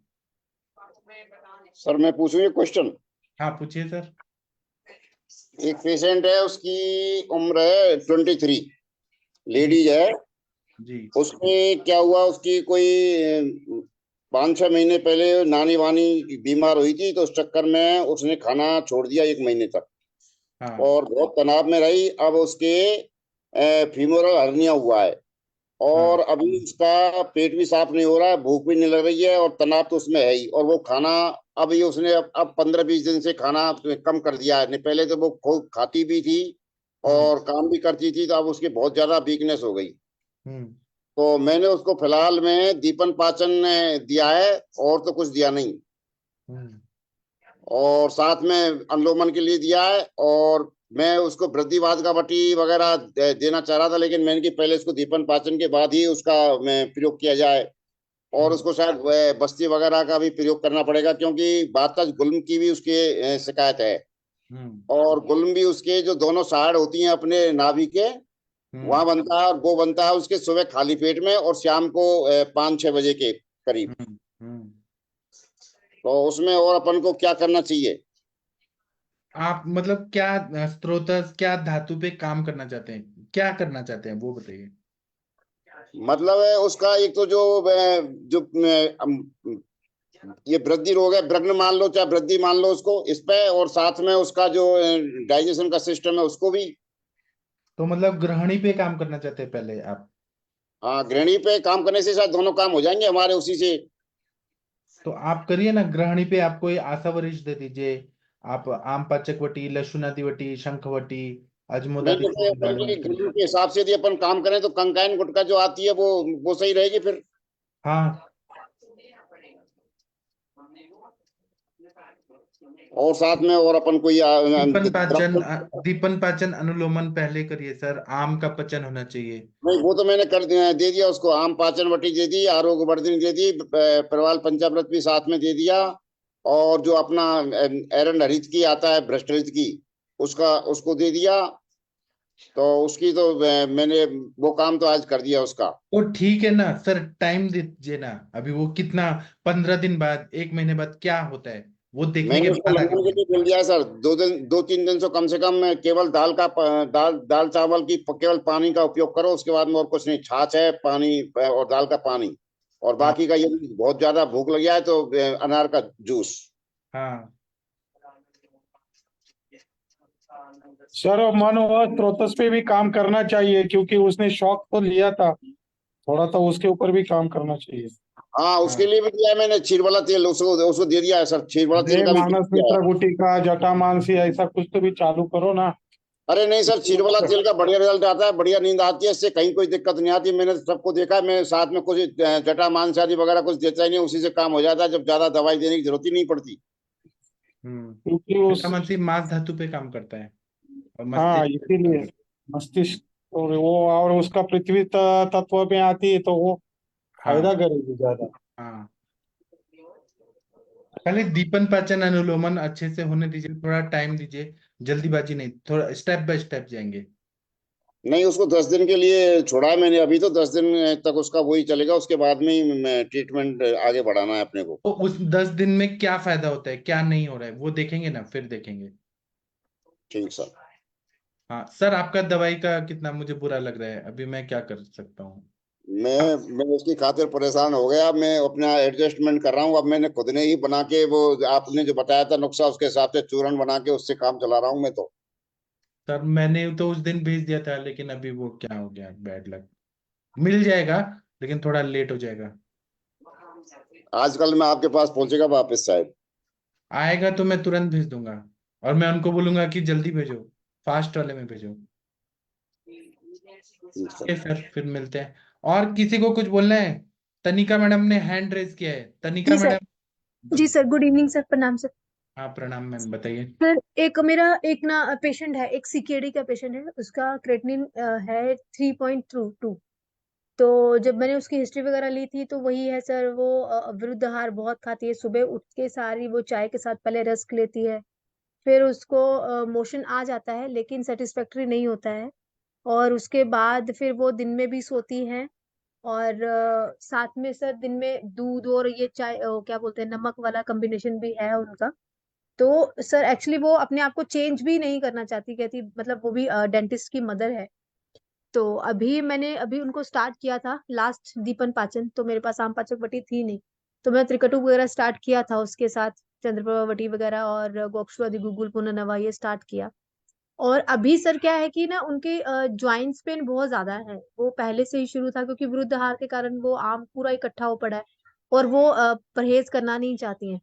सर मैं पूछूं ये क्वेश्चन। हाँ पूछिए सर। एक पेशेंट है, उसकी उम्र है 23, जी लेडीज है। जी। उसके क्या हुआ, उसकी कोई 5-6 महीने पहले नानी वानी बीमार हुई थी, तो उस चक्कर में उसने खाना छोड़ दिया 1 महीने तक, हाँ और बहुत तनाव में रही। अब उसके फीमोरल हर्निया हुआ है, और हाँ। अभी उसका पेट भी साफ नहीं हो रहा है, भूख भी नहीं लग रही है, और तनाव तो उसमें है ही, और वो खाना अभी उसने अब 15-20 दिन से खाना कम कर दिया है। नहीं पहले तो वो खूब खाती भी थी हम्म और काम भी करती थी, तो अब उसकी बहुत ज्यादा वीकनेस हो गई। हम्म तो मैंने उसको फिलहाल में दीपन पाचन दिया है, और तो कुछ दिया नहीं, हम्म और साथ में अनुलोमन के लिए दिया है। और मैं उसको वृद्धिवाद का बटी वगैरह देना चाह रहा था, लेकिन मैंने कि पहले उसको दीपन पाचन के बाद ही उसका मैं प्रयोग किया जाए, और हम्म उसको शायद बस्ती वगैरह का भी प्रयोग करना पड़ेगा, क्योंकि बातज गुल्म की भी उसके शिकायत है। हम्म और गुल्म भी उसके जो दोनों साइड होती हैं अपने नाभि के, हम्म वहां बनता है, और वो बनता है उसके सुबह खाली पेट में और शाम को 5-6 बजे के करीब। हम्म हम्म। तो उसमें और अपन को क्या करना चाहिए। आप मतलब क्या स्त्रोत, क्या धातु पे काम करना चाहते हैं, क्या करना चाहते हैं वो बताइए। मतलब है उसका एक तो जो ये वृद्धि रोग है, ब्रग्न मान लो चाहे वृद्धि मान लो उसको, इस पे, और साथ में उसका जो डाइजेशन का सिस्टम है उसको भी। तो मतलब ग्रहणी पे काम करना चाहते हैं पहले आप। हाँ, गृहिणी पे काम करने से शायद दोनों काम हो जाएंगे हमारे उसी से। तो आप करिए ना, ग्रहणी पे आपको ये आसावरिश दे दीजिए, आप आम पाचक वटी, लशुनादि वटी, शंखवटी, नहीं अजमोदादि तो फिर अपन गाढ़ी के करिए। गुरु के हिसाब से यदि अपन काम करें तो कंकाइन गुटका जो आती है वो सही रहेगी फिर। हाँ। और साथ में और अपन कोई दीपन पाचन अनुलोमन पहले करिए सर, आम का पचन होना चाहिए। नहीं, वो तो मैंने दे दिया उसको, आम पाचन वटी दे दी, आरोग्य वर्धिनी दे दी, प्रवाल पंचामृत भी साथ में दे दिया, और जो अपना एरंड हरित की आता है, भ्रष्ट हरित की, उसका उसको दे दिया। तो उसकी तो मैंने वो काम तो आज कर दिया उसका। तो ठीक है ना सर, टाइम दीजिए ना, अभी वो कितना, 15 दिन बाद, 1 महीने बाद क्या होता है वो देखने के मैंने उसको बाद आगे लगने के बढ़े। लिए बोल दिया है सर, 2 दिन 2-3 दिन से कम केवल दाल चावल की केवल पानी का उपयोग करो, उसके बाद में और कुछ नहीं, छाछ है, पानी और दाल का पानी, और हाँ बाकी का यदि बहुत ज्यादा भूख लग जाए तो अनार का जूस। हाँ। सर मानो स्रोतस पे भी काम करना चाहिए, क्योंकि उसने शौक तो लिया था, थोड़ा तो उसके ऊपर भी काम करना चाहिए। हाँ, उसके हाँ लिए भी दिया है मैंने, क्षीर वाला तेल उसको उसको दे दिया है सर, क्षीर वाला तेल जय का भी प्रयोग मानस किया है। मित्र गुटिका, जटा मानसी, ऐसा कुछ तो भी चालू करो ना। अरे नहीं सर, क्षीर वाला तेल का बढ़िया रिजल्ट आता है, बढ़िया नींद आती है, इससे कहीं कोई दिक्कत नहीं आती। मैंने सबको देखा है, मैं साथ में कुछ जटा मांस आदि वगैरह कुछ देता ही नहीं, उसी से काम हो जाता है, जब ज्यादा दवाई देने की जरूरत ही नहीं पड़ती। क्योंकि उस जटामांसी मांस धातु पे काम करता है और हाँ, मस्तिष्क पे काम इसीलिए करता मस्तिष्क, और वो और उसका पृथ्वी तत्व में आती है तो वो है। हाँ फायदा करेगी ज्यादा। हाँ। पहले दीपन पाचन अनुलोमन अच्छे से होने दीजिए, थोड़ा टाइम दीजिए, जल्दीबाजी नहीं, थोड़ा स्टेप बाय स्टेप जाएंगे। नहीं, उसको 10 दिन के लिए छोड़ा है मैंने अभी, तो 10 दिन तक उसका वही चलेगा, उसके बाद में ही ट्रीटमेंट आगे बढ़ाना है अपने को। तो उस 10 दिन में क्या फायदा होता है, क्या नहीं हो रहा है, वो देखेंगे ना, फिर देखेंगे। ठीक सर। हाँ सर, आपका दवाई का कितना मुझे बुरा लग रहा है, अभी मैं क्या कर सकता हूँ? मैं उसकी खातिर परेशान हो गया, मैं अपना एडजस्टमेंट कर रहा हूँ। अब मैंने खुद ने ही बना के, वो आपने जो बताया था नुस्खा, उसके हिसाब से चूरन बना के उससे काम चला रहा हूँ मैं तो। सर मैंने तो उस दिन भेज दिया था, लेकिन अभी वो क्या हो गया, बैड लक। मिल जाएगा, लेकिन थोड़ा लेट हो जाएगा। आजकल मैं आपके पास पहुंचेगा वापस शायद। आएगा तो मैं तुरंत भेज दूंगा, और मैं उनको बोलूंगा कि जल्दी भेजो, फास्ट वाले में भेजो। ठीक ठीक है सर। सर, फिर मिलते हैं। और किसी को कुछ बोलना है? तनिका मैडम ने हैंड रेज किया है, तनिका जी सर। मैडम। जी सर, गुड इवनिंग सर, प्रणाम सर। हाँ प्रणाम मैम, बताइए। सर एक ना पेशेंट है, एक सीकेडी का पेशेंट है, उसका क्रेटनिन है 3.22। तो जब मैंने उसकी हिस्ट्री वगैरह ली थी तो वही है सर, वो विरुद्ध आहार बहुत खाती है, सुबह उठ के सारी वो चाय के साथ पहले रस्क लेती है, फिर उसको मोशन आ जाता है लेकिन सेटिस्फैक्टरी नहीं होता है, और उसके बाद फिर वो दिन में भी सोती है, और साथ में सर दिन में दूध और ये चाय क्या बोलते हैं, नमक वाला कॉम्बिनेशन भी है उनका। तो सर एक्चुअली वो अपने आप को चेंज भी नहीं करना चाहती, कहती मतलब वो भी डेंटिस्ट की मदर है। तो अभी उनको स्टार्ट किया था लास्ट दीपन पाचन, तो मेरे पास आम पाचक वटी थी नहीं, तो मैं त्रिकटु वगैरह स्टार्ट किया था उसके साथ, चंद्रप्रभा वटी वगैरह और गोक्षु आदि गुगुल पुनर्नवा ये स्टार्ट किया। और अभी सर क्या है कि ना उनके ज्वाइंट्स पेन बहुत ज्यादा है, वो पहले से ही शुरू था क्योंकि विरुद्ध आहार के कारण वो आम पूरा इकट्ठा हो पड़ा है, और वो परहेज करना नहीं चाहती हैं।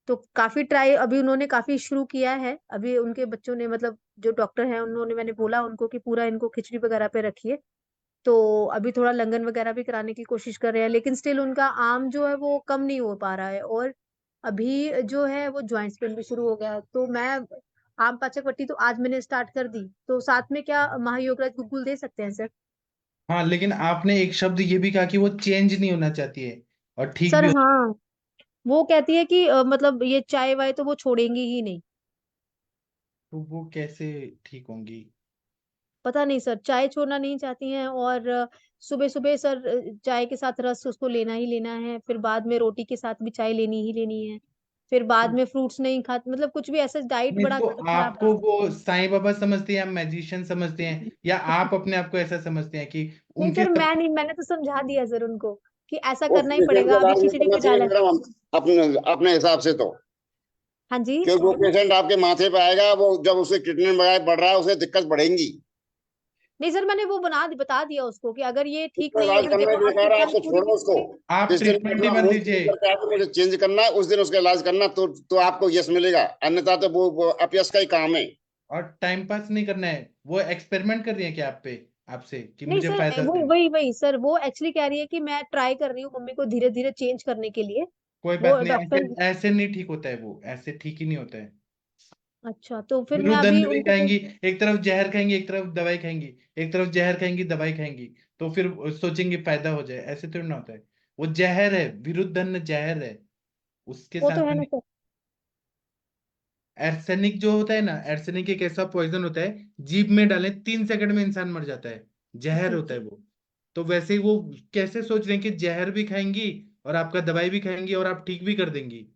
तो काफी ट्राई अभी उन्होंने काफी शुरू किया है, अभी उनके बच्चों ने मतलब जो डॉक्टर हैं उन्होंने, मैंने बोला उनको कि पूरा इनको खिचड़ी वगैरह पे रखिए, तो अभी थोड़ा लंगन वगैरह भी कराने की कोशिश कर रहे हैं, लेकिन स्टिल उनका आम जो है वो कम नहीं हो पा रहा है, और अभी जो है वो ज्वाइंट्स पेन भी शुरू हो गया है। तो मैं आम पाचक पट्टी तो आज मैंने स्टार्ट कर दी, तो साथ में क्या महायोगराज गुगुल दे सकते हैं सर? हाँ, लेकिन आपने एक शब्द ये भी कहा कि वो चेंज नहीं होना चाहती है, और ठीक सर भी। हाँ, वो कहती है कि मतलब ये चाय वाय तो वो छोड़ेंगी ही नहीं। तो वो कैसे ठीक होंगी? पता नहीं सर, चाय छोड़ना नहीं चाहती हैं, और सुबह सुबह सर चाय के साथ रस उसको लेना ही लेना है, फिर बाद में रोटी के साथ भी चाय लेनी ही लेनी है, फिर बाद में फ्रूट्स नहीं खाते, मतलब कुछ भी ऐसा डाइट नहीं बड़ा तो खराब। आपको वो साईं बाबा समझते हैं या मैजिशियन समझते हैं, या आप अपने आप को ऐसा समझते हैं कि नहीं उनके सर, सब? मैं नहीं, मैंने तो समझा दिया सर उनको कि ऐसा वो करना ही पेशेंट पड़ेगा, का अभी इलाज नहीं खिचड़ी करना पे चाहिए डाला है। मैडम, अपने अपने हिसाब से तो। हाँ जी। क्योंकि वो पेशेंट आपके माथे पे आएगा, वो जब उसके ट्रीटमेंट वगैरह बढ़ रहा है उसे दिक्कत बढ़ेंगी। नहीं सर, मैंने वो बता दिया उसको कि अगर ये ठीक उसको नहीं इलाज होगी, करना देखो ही आपकी बेकार है, कल आपको पूरी छोड़ो की उसको। पूरी। आप जिस दिन ट्रीटमेंट ही अपना मत मूड दीजिए। करके आपको मुझे चेंज करना है, उस दिन उसका इलाज करना, तो आपको यश मिलेगा, अन्यथा तो वो अपयश का ही काम है। और टाइम पास नहीं करना है। वो एक्सपेरिमेंट कर रही है क्या आप पे, आपसे, कि नहीं मुझे सर, फायदा वो दे? वही वही सर, वो एक्चुअली कह रही है कि मैं ट्राई कर रही हूँ मम्मी को धीरे धीरे चेंज करने के लिए। कोई वो बात नहीं, ऐसे डॉक्टर। ऐसे नहीं ठीक होता है, वो ऐसे ठीक ही नहीं होता है। अच्छा, तो फिर मैं अभी विरुद्ध भी उनको खाएंगी, एक तरफ जहर खाएंगी, एक तरफ दवाई खाएंगी, एक तरफ जहर खाएंगी, दवाई खाएंगी, तो फिर सोचेंगे फायदा हो जाए, ऐसे थोड़ी ना होता है। वो जहर है, विरुद्ध जहर है, उसके वो साथ तो है में ना नहीं। सर। एर्सेनिक जो होता है ना, एर्सेनिक एक ऐसा पॉइजन होता है, जीभ में डालें 3 सेकंड में इंसान मर जाता है, जहर जी होता है जी। वो। तो वैसे ही वो कैसे सोच रहे हैं कि जहर भी खाएंगी और आपका दवाई भी खाएंगी और आप ठीक भी कर देंगी?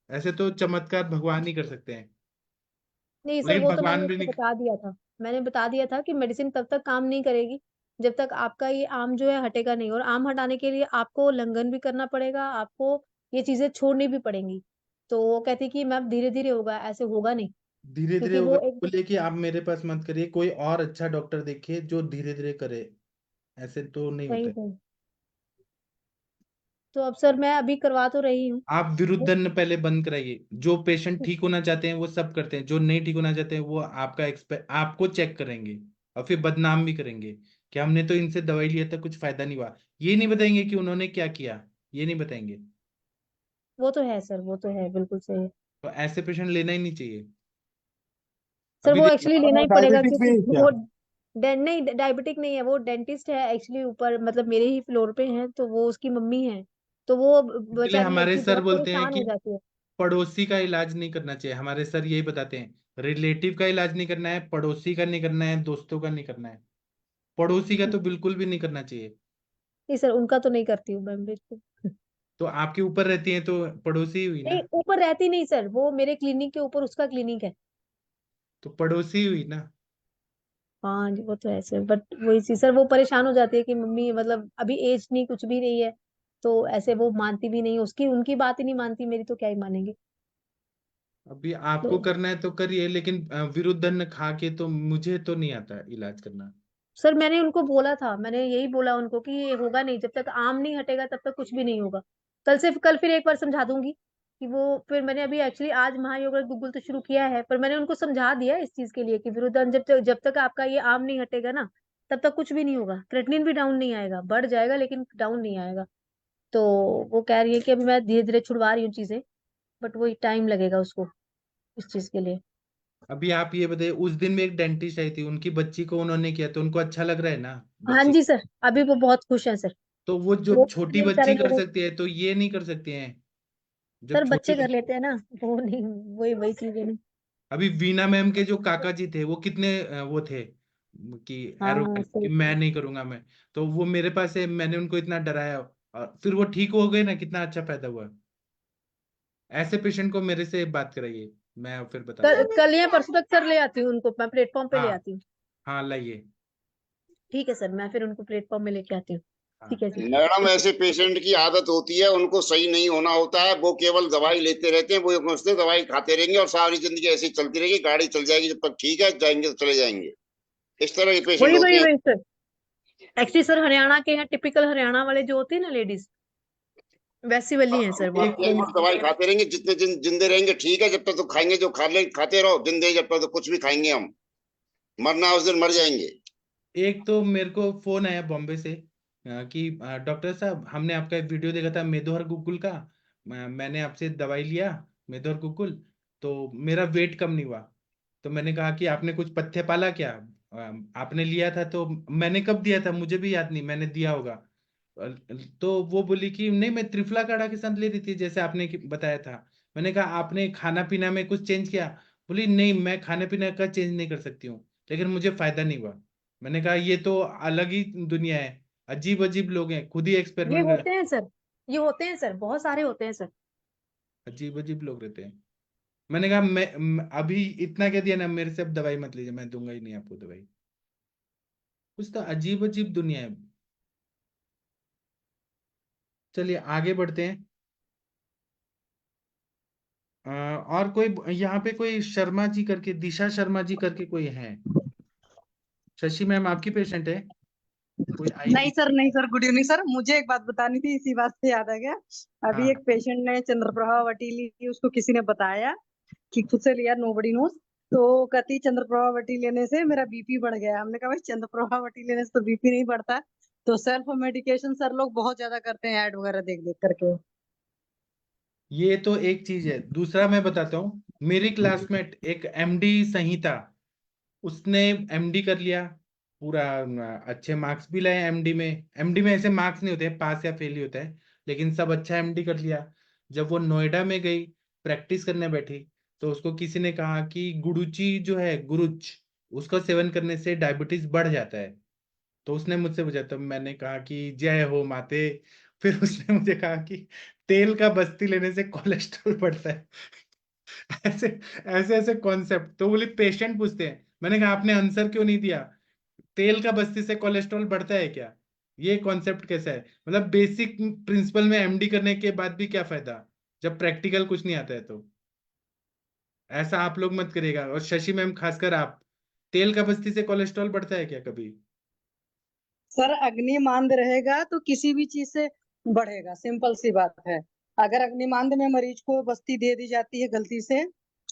ऐसे तो चमत्कार भगवान ही कर सकते हैं। नहीं सर, लेकिन वो तो मैंने भगवान भी उसको नहीं। बता दिया था, मैंने बता दिया था कि मेडिसिन तब तक काम नहीं करेगी जब तक आपका ये आम जो है हटेगा नहीं, और आम हटाने के लिए आपको लंघन भी करना पड़ेगा, आपको ये चीजें छोड़नी भी पड़ेंगी। तो वो कहती कि मैम धीरे धीरे होगा, ऐसे होगा नहीं, धीरे धीरे क्योंकि होगा, वो एक। बोलिए कि आप मेरे पास मत करिए, कोई और अच्छा डॉक्टर देखिए जो धीरे धीरे करे। ऐसे तो नहीं वही होता है। वही। तो अब सर मैं अभी करवा तो रही हूँ। आप विरुद्धन पहले बंद कराइए। जो पेशेंट ठीक होना चाहते हैं वो सब करते हैं, जो नहीं ठीक होना चाहते हैं वो आपको चेक करेंगे, और फिर बदनाम भी करेंगे कि हमने तो इनसे दवाई लिया था, कुछ फायदा नहीं हुआ। ये नहीं बताएंगे कि उन्होंने क्या किया, ये नहीं बताएंगे। वो तो है सर, वो तो है, बिल्कुल सही है। तो ऐसे पेशेंट लेना ही नहीं चाहिए। सर अभी वो देखिए। एक्चुअली लेना ही पड़ेगा डायबिटिक भी क्योंकि है क्या? वो नहीं, डायबिटिक नहीं है, वो डेंटिस्ट है एक्चुअली, ऊपर मतलब मेरे ही फ्लोर पे है, तो वो उसकी मम्मी है, तो वो इसलिए बेचारी हमारे लड़की सर बहुत बोलते हैं परेशान कि हो जाती है। पड़ोसी का इलाज नहीं करना चाहिए, हमारे सर यही बताते हैं, रिलेटिव का इलाज नहीं करना है, पड़ोसी का नहीं करना है, दोस्तों का नहीं करना है। पड़ोसी का तो बिल्कुल भी नहीं करना चाहिए। नहीं सर, उनका तो नहीं करती हूँ मैं बिल्कुल। तो आपके ऊपर रहती हैं तो पड़ोसी हुई नहीं, ना, ऊपर रहती नहीं सर, वो मेरे क्लिनिक के ऊपर उसका क्लिनिक है। तो पड़ोसी हुई ना। हाँ जी, वो तो है सर, बट वही चीज सर, वो परेशान हो जाती है कि मम्मी मतलब अभी एज नहीं, कुछ भी नहीं है, तो ऐसे वो मानती भी नहीं, उसकी उनकी बात ही नहीं मानती, मेरी तो क्या ही मानेंगे। अभी तो आपको करना है तो करिए, लेकिन विरुद्धन खा के तो मुझे तो नहीं आता इलाज करना। सर मैंने उनको बोला था, मैंने यही बोला उनको कि ये होगा नहीं, जब तक आम नहीं हटेगा तब तक कुछ भी नहीं होगा। कल फिर एक बार समझा दूंगी कि वो, फिर मैंने अभी एक्चुअली आज महायोग गूगल तो शुरू किया है, पर मैंने उनको समझा दिया इस चीज के लिए कि विरुद्धन जब तक आपका ये आम नहीं हटेगा ना, तब तक कुछ भी नहीं होगा, क्रेटिनिन भी डाउन नहीं आएगा, बढ़ जाएगा लेकिन डाउन नहीं आएगा। तो वो कह रही है कि अभी मैं धीरे धीरे छुड़वा रही हूँ चीजें, बट वही टाइम लगेगा उसको इस चीज के लिए। अभी आप ये बताइए, उस दिन में एक डेंटिस्ट आई थी, उनकी बच्ची को उन्होंने किया तो उनको अच्छा लग रहा है ना हाँ बच्ची। जी सर, अभी वो बहुत खुश हैं सर। तो वो जो वो छोटी इतने बच्ची सारे कर लोगों, सकती है तो ये नहीं कर सकती हैं सर जब बच्चे छोटी। कर लेते हैं ना, वो नहीं, वही वही चीज है ना। अभी वीना मैम के जो काका जी थे वो कितने वो थे कि हाँ एरोगेंट कि सही मैं है। नहीं करूंगा मैं। तो वो मेरे पास है, मैंने उनको इतना डराया और फिर वो ठीक हो गए ना, कितना अच्छा फायदा हुआ। ऐसे पेशेंट को मेरे से बात कराइए, मैं फिर बताता हूँ। कल या परसों तक सर ले आती हूँ उनको, मैं प्लेटफॉर्म पे ले हाँ आती हूँ। हाँ लाइए। ठीक है सर, मैं फिर उनको प्लेटफॉर्म में लेके आती हूँ। हाँ ठीक है जी। मैडम ऐसे पेशेंट की आदत होती है, उनको सही नहीं होना होता है, वो केवल दवाई लेते रहते हैं, वो ये समझते हैं दवाई खाते रहेंगे और सारी जिंदगी ऐसे ही चलती रहेगी, गाड़ी चल जाएगी जब तक ठीक है, जाएंगे तो चले जाएंगे। इस तरह के पेशेंट वही होते वही हैं। वही सर, एक्चुअली सर हरियाणा के यहाँ टिपिकल हरियाणा वाले जो होते हैं ना लेडीज, वैसी वाली हैं सर वो। एक केवल दवाई खाते रहेंगे, जितने दिन जिंदे रहेंगे ठीक है, जब तक तो खाएंगे जो खा ले खाते रहो, जिंदे जब तक तो कुछ भी खाएंगे हम, मरना उस दिन मर जाएंगे। एक तो मेरे को फोन आया बॉम्बे से कि डॉक्टर साहब हमने आपका एक वीडियो देखा था मेदोहर गुकुल का, मैंने आपसे दवाई लिया मेदोहर गुकुल, तो मेरा वेट कम नहीं हुआ। तो मैंने कहा कि आपने कुछ पथ्य पाला क्या, आपने लिया था तो मैंने कब दिया था मुझे भी याद नहीं, मैंने दिया होगा। तो वो बोली कि नहीं मैं त्रिफला काढ़ा के साथ ले रही थी जैसे आपने बताया था। मैंने कहा आपने खाना पीना में कुछ चेंज किया, बोली नहीं मैं खाने पीने का चेंज नहीं कर सकती हूँ, लेकिन मुझे फायदा नहीं हुआ। मैंने कहा ये तो अलग ही दुनिया है, अजीब अजीब लोग हैं, खुद ही ये एक्सपेरिमेंट कर, होते हैं सर, ये होते हैं सर, बहुत सारे होते हैं सर। अजीब अजीब लोग रहते हैं। मैंने कहा अभी इतना कह दिया ना, मेरे से अब दवाई मत लीजिए, मैं दूंगा ही नहीं आपको दवाई। कुछ तो अजीब अजीब दुनिया है। चलिए आगे बढ़ते हैं। और कोई यहाँ पे कोई शर्मा जी करके, दिशा शर्मा जी करके कोई है? शशि मैम आपकी पेशेंट है, कोई आई नहीं थी? सर, नहीं सर, गुड इवनिंग सर। मुझे एक बात बतानी थी, इसी बात से याद आ गया। अभी एक हाँ पेशेंट ने चंद्रप्रभा वटी ली थी, उसको किसी ने बताया कि खुद से लिया, नोबडी नोज। तो कहती चंद्रप्रभा वटी लेने से मेरा बीपी बढ़ गया। हमने कहा भाई चंद्रप्रभा वटी लेने से तो बीपी नहीं बढ़ता। तो सेल्फ मेडिकेशन सर लोग बहुत ज्यादा करते हैं, ऐड वगैरह देख देख करके। ये तो एक चीज है, दूसरा मैं बताता हूँ। मेरी क्लासमेट एक एमडी संहिता, उसने एमडी कर लिया पूरा, अच्छे मार्क्स भी लाए एमडी में। एमडी में ऐसे मार्क्स नहीं होते, पास या फेल ही होता है, लेकिन सब अच्छा एमडी कर लिया। जब वो नोएडा में गई प्रैक्टिस करने बैठी, तो उसको किसी ने कहा कि गुड़ुची जो है गुरुच, उसका सेवन करने से डायबिटीज बढ़ जाता है। तो उसने मुझसे पूछा, तो मैंने कहा कि जय हो माते। फिर उसने मुझे कहा कि तेल का बस्ती लेने से कोलेस्ट्रॉल बढ़ता है। ऐसे ऐसे ऐसे कॉन्सेप्ट, तो बोली पेशेंट पूछते हैं, मैंने कहा आपने आंसर क्यों नहीं दिया, तेल का बस्ती से कोलेस्ट्रॉल बढ़ता है क्या? ये कॉन्सेप्ट कैसा है? मतलब बेसिक प्रिंसिपल में एमडी करने के बाद भी क्या फायदा जब प्रैक्टिकल कुछ नहीं आता है तो। ऐसा आप लोग मत करिएगा, और शशि मैम खासकर आप, तेल का बस्ती से कोलेस्ट्रॉल बढ़ता है क्या कभी? सर अग्निमांद रहेगा तो किसी भी चीज से बढ़ेगा, सिंपल सी बात है। अगर अग्निमांद में मरीज को बस्ती दे दी जाती है गलती से,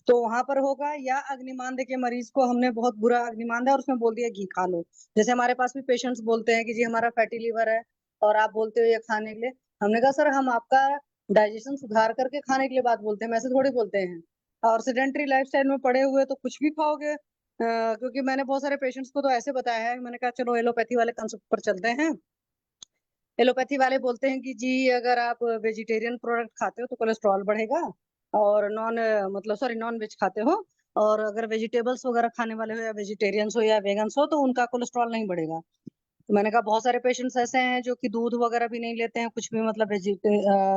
तो वहां पर होगा। या अग्निमांद के मरीज को हमने बहुत बुरा अग्निमांद है और उसमें बोल दिया घी खा लो। जैसे हमारे पास भी पेशेंट्स बोलते हैं कि जी हमारा फैटी लीवर है और आप बोलते हो ये खाने के लिए। हमने कहा सर हम आपका डाइजेशन सुधार करके खाने के लिए बात बोलते हैं, वैसे थोड़ी बोलते हैं। और सेडेंट्री लाइफस्टाइल में पड़े हुए तो कुछ भी खाओगे। क्योंकि मैंने बहुत सारे पेशेंट्स को तो ऐसे बताया है, मैंने कहा चलो एलोपैथी वाले कंसेप्ट पर चलते हैं। एलोपैथी वाले बोलते हैं कि जी अगर आप वेजिटेरियन प्रोडक्ट खाते हो तो कोलेस्ट्रॉल बढ़ेगा, और नॉन वेज खाते हो, और अगर वेजिटेबल्स वगैरह खाने वाले हो या वेजिटेरियंस हो या वेगन्स हो तो उनका कोलेस्ट्रॉल नहीं बढ़ेगा। तो मैंने कहा बहुत सारे पेशेंट्स ऐसे हैं जो कि दूध वगैरह भी नहीं लेते हैं, कुछ भी मतलब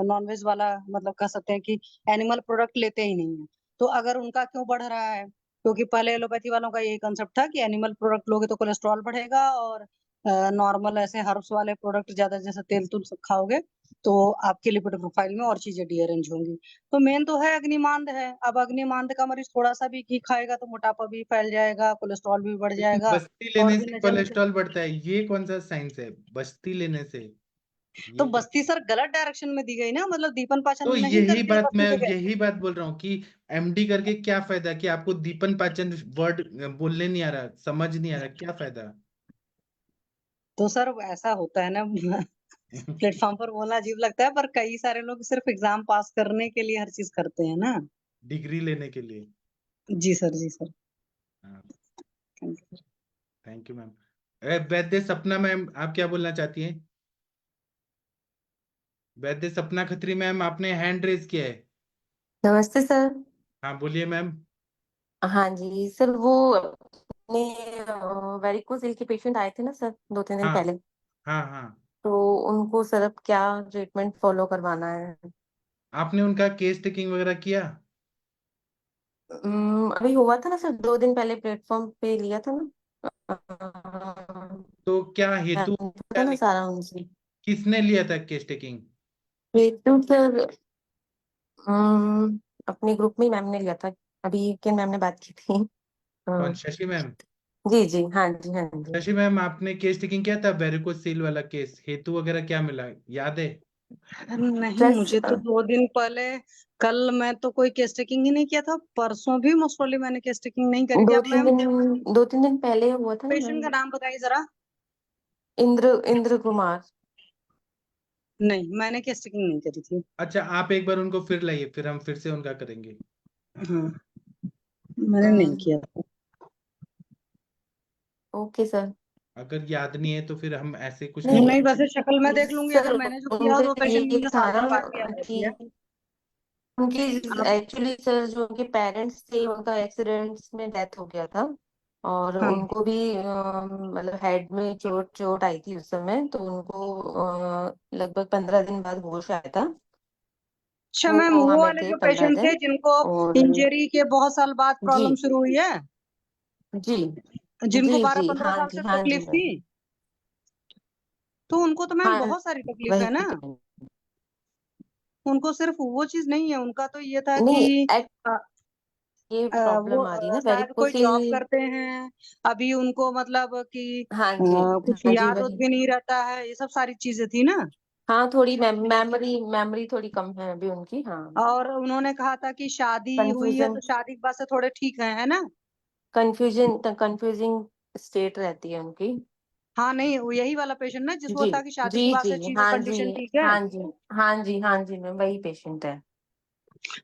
नॉन वेज वाला मतलब कह सकते हैं कि एनिमल प्रोडक्ट लेते ही नहीं है। तो अगर उनका क्यों बढ़ रहा है? क्योंकि पहले एलोपैथी वालों का यही कंसेप्ट था कि एनिमल प्रोडक्ट लोगे तो कोलेस्ट्रॉल बढ़ेगा, और नॉर्मल ऐसे हर्ब्स वाले प्रोडक्ट ज्यादा जैसे तेल तुल सब खाओगे तो आपके लिपिड प्रोफाइल में और चीजें डीअरेंज होंगी। तो मेन तो है अग्निमांद है। अब अग्निमांद का मरीज थोड़ा सा भी घी खाएगा तो मोटापा भी फैल जाएगा, कोलेस्ट्रॉल भी बढ़ लेकिन जाएगा, बस्ती और लेने भी से न जाने कोलेस्ट्रॉल बढ़ता है, ये कौन सा साइंस है? बस्ती लेने से तो ये क्या? बस्ती सर गलत डायरेक्शन में दी गई ना, मतलब दीपन पाचन तो नहीं यही करती है बात बस्ती मैं जगह। यही बात बोल रहा हूँ कि एमडी करके क्या फायदा, कि आपको दीपन पाचन वर्ड बोलने नहीं आ रहा, समझ नहीं आ रहा, क्या फायदा? तो सर ऐसा होता है ना प्लेटफॉर्म पर बोलना अजीब लगता है, पर कई सारे लोग सिर्फ एग्जाम पास करने के लिए हर चीज करते हैं ना। डिग्री लेने के लिए। जी सर, जी सर। हाँ, thank you. Thank you ma'am. वैद्य सपना मैम, आप क्या बोलना चाहती हैं? वैद्य सपना खत्री मैम, आपने हैंड रेज किया है। नमस्ते सर। हाँ बोलिए मैम। हाँ जी सर, वो अपने वेरिकोज के पेशेंट आए थे ना सर 2-3 दिन हाँ पहले। हाँ हाँ। तो उनको सर अब क्या ट्रीटमेंट फॉलो करवाना है? आपने उनका केस टेकिंग वगैरह किया? अभी हुआ था ना सर, 2 दिन पहले प्लेटफॉर्म पे लिया था ना। तो क्या हेतु था क्या ना सारा उनसे। किसने लिया था केस टेकिंग? हेतु सर अपने ग्रुप में ही मैम ने लिया था। अभी किन मैम ने बात की थी? कौन, अ, शशि मैम? जी जी, हाँ जी हाँ जी। शशि मैम, आपने केस टेकिंग किया था वेरिकोज सील वाला केस, हेतु वगैरह क्या मिला, याद है? नहीं, प्लस मुझे तो 2 दिन पहले, कल मैं तो कोई केस टेकिंग ही नहीं किया था, परसों भी मोस्ट प्रोबेबली मैंने केस टेकिंग नहीं करी थी। दो अब तीन मैम दिन 2-3 दिन पहले हुआ था ना पेशेंट का मैम। नाम बताइए जरा। इंद्र कुमार। नहीं, मैंने केस टेकिंग नहीं करी थी। अच्छा, आप एक बार उनको फिर लाइए, फिर हम फिर से उनका करेंगे। हाँ, मैंने नहीं किया था। Okay sir. अगर याद नहीं है तो फिर हम ऐसे कुछ नहीं नहीं नहीं, बोलेंगे। वैसे शक्ल मैं देख लूंगी, सर, अगर मैंने जो किया हो तो उनका पेशेंट ये मुझे था साल ना भर बाद भी याद रहती है। कि उनकी आप एक्चुअली सर जो उनके पेरेंट्स थे उनका एक्सीडेंट्स में डेथ हो गया था। और हाँ, उनको भी मतलब हेड में चोट चोट आई थी उस समय, तो उनको लगभग 15 दिन बाद होश आया था। अच्छा वो मैम, कोमा वो में वाले थे जो 15 पेशेंट थे दिन जिनको और इंजरी के बहुत साल बाद जी प्रॉब्लम शुरू हुई है, जी जिनको जी बारह जी, पंद्रह साल से हाँ जी तकलीफ थी, मैम। तो उनको तो मैम हाँ, बहुत सारी तकलीफ है वही ना। तो। उनको सिर्फ वो चीज नहीं है, उनका तो ये था नहीं, कि अ, ये वो प्रॉब्लम आ रही है ना शायद कोई जॉब वेरिकोसिल। करते हैं, अभी उनको मतलब कि हाँ जी कुछ हाँ जी, याद उद वही। भी नहीं रहता है, ये सब सारी चीजें थी ना। हाँ, थोड़ी मेमोरी थोड़ी कम है अभी उनकी, हाँ। और उन्होंने कहा था कि शादी हुई है कंफ्यूजन तो शादी के बाद से थोड़े ठीक है ना। कंफ्यूजिंग स्टेट रहती है उनकी। हाँ, नहीं, वो यही वाला पेशेंट ना जिसको जी था कि शादी जी के बाद जी, से चीजें हाँ जी कंडीशन ठीक है। हाँ जी हाँ जी हाँ जी मैम, वही पेशेंट है।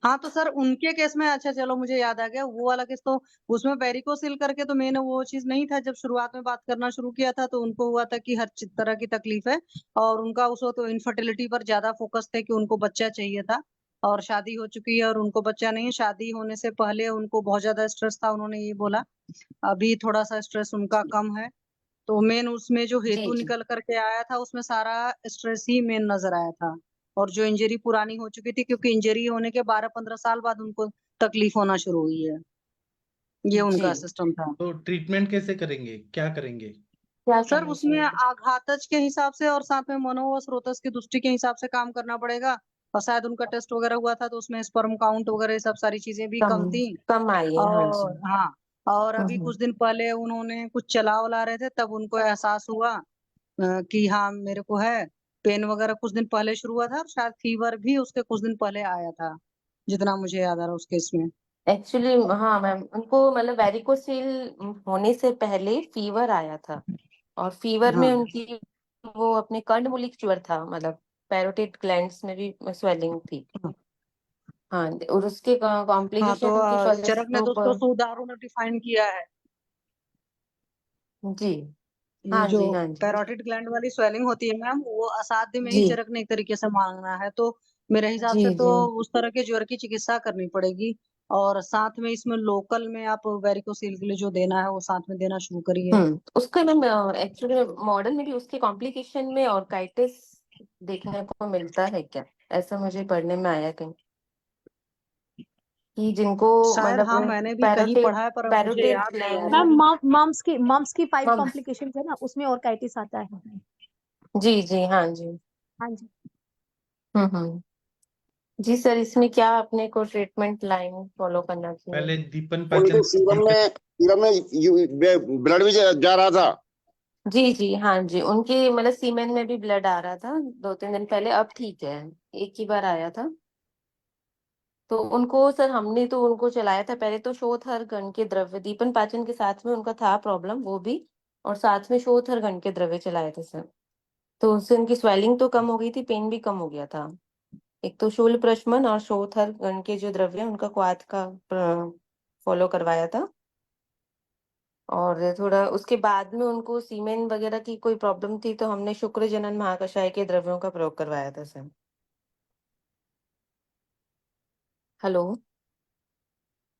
हाँ, तो सर उनके केस में, अच्छा चलो मुझे याद आ गया, वो वाला केस तो उसमें वेरिकोसिल करके तो मैंने वो चीज नहीं था। जब शुरुआत में बात करना शुरू किया था तो उनको हुआ था कि हर तरह की तकलीफ है, और उनका उस वक्त तो इनफर्टिलिटी पर ज्यादा फोकस थे कि उनको बच्चा चाहिए था, और शादी हो चुकी है और उनको बच्चा नहीं है। शादी होने से पहले उनको बहुत ज्यादा स्ट्रेस था, उन्होंने ये बोला। अभी थोड़ा सा स्ट्रेस उनका कम है। तो मेन उसमें जो जी हेतु जी निकल करके आया था उसमें सारा स्ट्रेस ही मेन नजर आया था। और जो इंजरी पुरानी हो चुकी थी, क्योंकि इंजरी होने के 12-15 साल बाद उनको तकलीफ होना शुरू हुई है, ये जी। उनका सिस्टम था। तो ट्रीटमेंट कैसे करेंगे, क्या करेंगे? क्या सर करना उसमें चाहिए? आघातज के हिसाब से और साथ में मनो व स्रोतस की दृष्टि के हिसाब से काम करना पड़ेगा। और शायद उनका टेस्ट वगैरह हुआ था तो उसमें स्पर्म काउंट वगैरह ये सब सारी चीजें भी कम कम थी। कम आई है, हाँ जी। और हाँ, और अभी हम्म। कुछ दिन पहले उन्होंने कुछ चला वला रहे थे, तब उनको एहसास हुआ कि हाँ मेरे को है। पेन वगैरह कुछ दिन पहले शुरू हुआ था, और शायद फीवर भी उसके कुछ दिन पहले आया था, जितना मुझे याद आ रहा है उस केस में। एक्चुअली हाँ मैम, उनको मतलब वेरिकोसिल होने से पहले फीवर आया था। और फीवर में हाँ उनकी वो अपने कंडमुलिक ज्वर था, मतलब पैरोटिड ग्लैंड्स में भी स्वेलिंग थी। हाँ, और उसके हाँ, तो कॉम्प्लिकेशन की चरक ने तो फलस्वरूप। उसको सुधारू में डिफाइन किया है। जी ये हाँ जो जी हाँ जी पैरोटिड ग्लैंड वाली स्वेलिंग होती है मैम, वो असाध्य में ही जी चरक ने एक तरीके से मांगना है, तो मेरे हिसाब जी से तो जी उस तरह के ज्वर की चिकित्सा करनी पड़ेगी। और साथ में इसमें लोकल में आप वेरिकोसील के लिए जो देना है वो साथ में देना शुरू करिए। उसका मैम एक्चुअली मॉडल में भी उसके कॉम्प्लिकेशन में ऑर्काइटिस देखने को मिलता है क्या? ऐसा मुझे पढ़ने में आया कहीं कि जिनको शायद हाँ, मतलब मैंने भी कहीं पैरोटिड पढ़ा है पर अब मुझे पैरोटिड याद नहीं आ ग्लैंड रहा है। मैम मम्स की 5 मम्स। कॉम्प्लिकेशन है ना, उसमें ऑर्काइटिस आता है। जी जी हाँ जी। हाँ जी। हम्म। जी सर, इसमें क्या अपने को ट्रीटमेंट लाइन फॉलो करना चाहिए? पहले दीपन उनके पाचन सीरम में ब्लड भी जा रहा था। जी जी हाँ जी, उनकी मतलब सीमेन में भी ब्लड आ रहा था 2-3 दिन पहले, अब ठीक है, एक ही बार आया था। तो उनको सर हमने तो उनको चलाया था पहले तो शोथर गण के द्रव्य, दीपन पाचन के साथ में उनका था प्रॉब्लम वो भी, और साथ में शोथर गण के द्रव्य चलाए थे सर। तो उससे उनकी स्वेलिंग तो कम हो गई थी, पेन भी कम हो गया था। एक तो शूल प्रशमन और शोथर गण के जो द्रव्य हैं, उनका क्वाथ का फॉलो करवाया था। और थोड़ा उसके बाद में उनको सीमेन वगैरह की कोई प्रॉब्लम थी तो हमने शुक्र जनन महाकषाय के द्रव्यों का प्रयोग करवाया था सर। हेलो।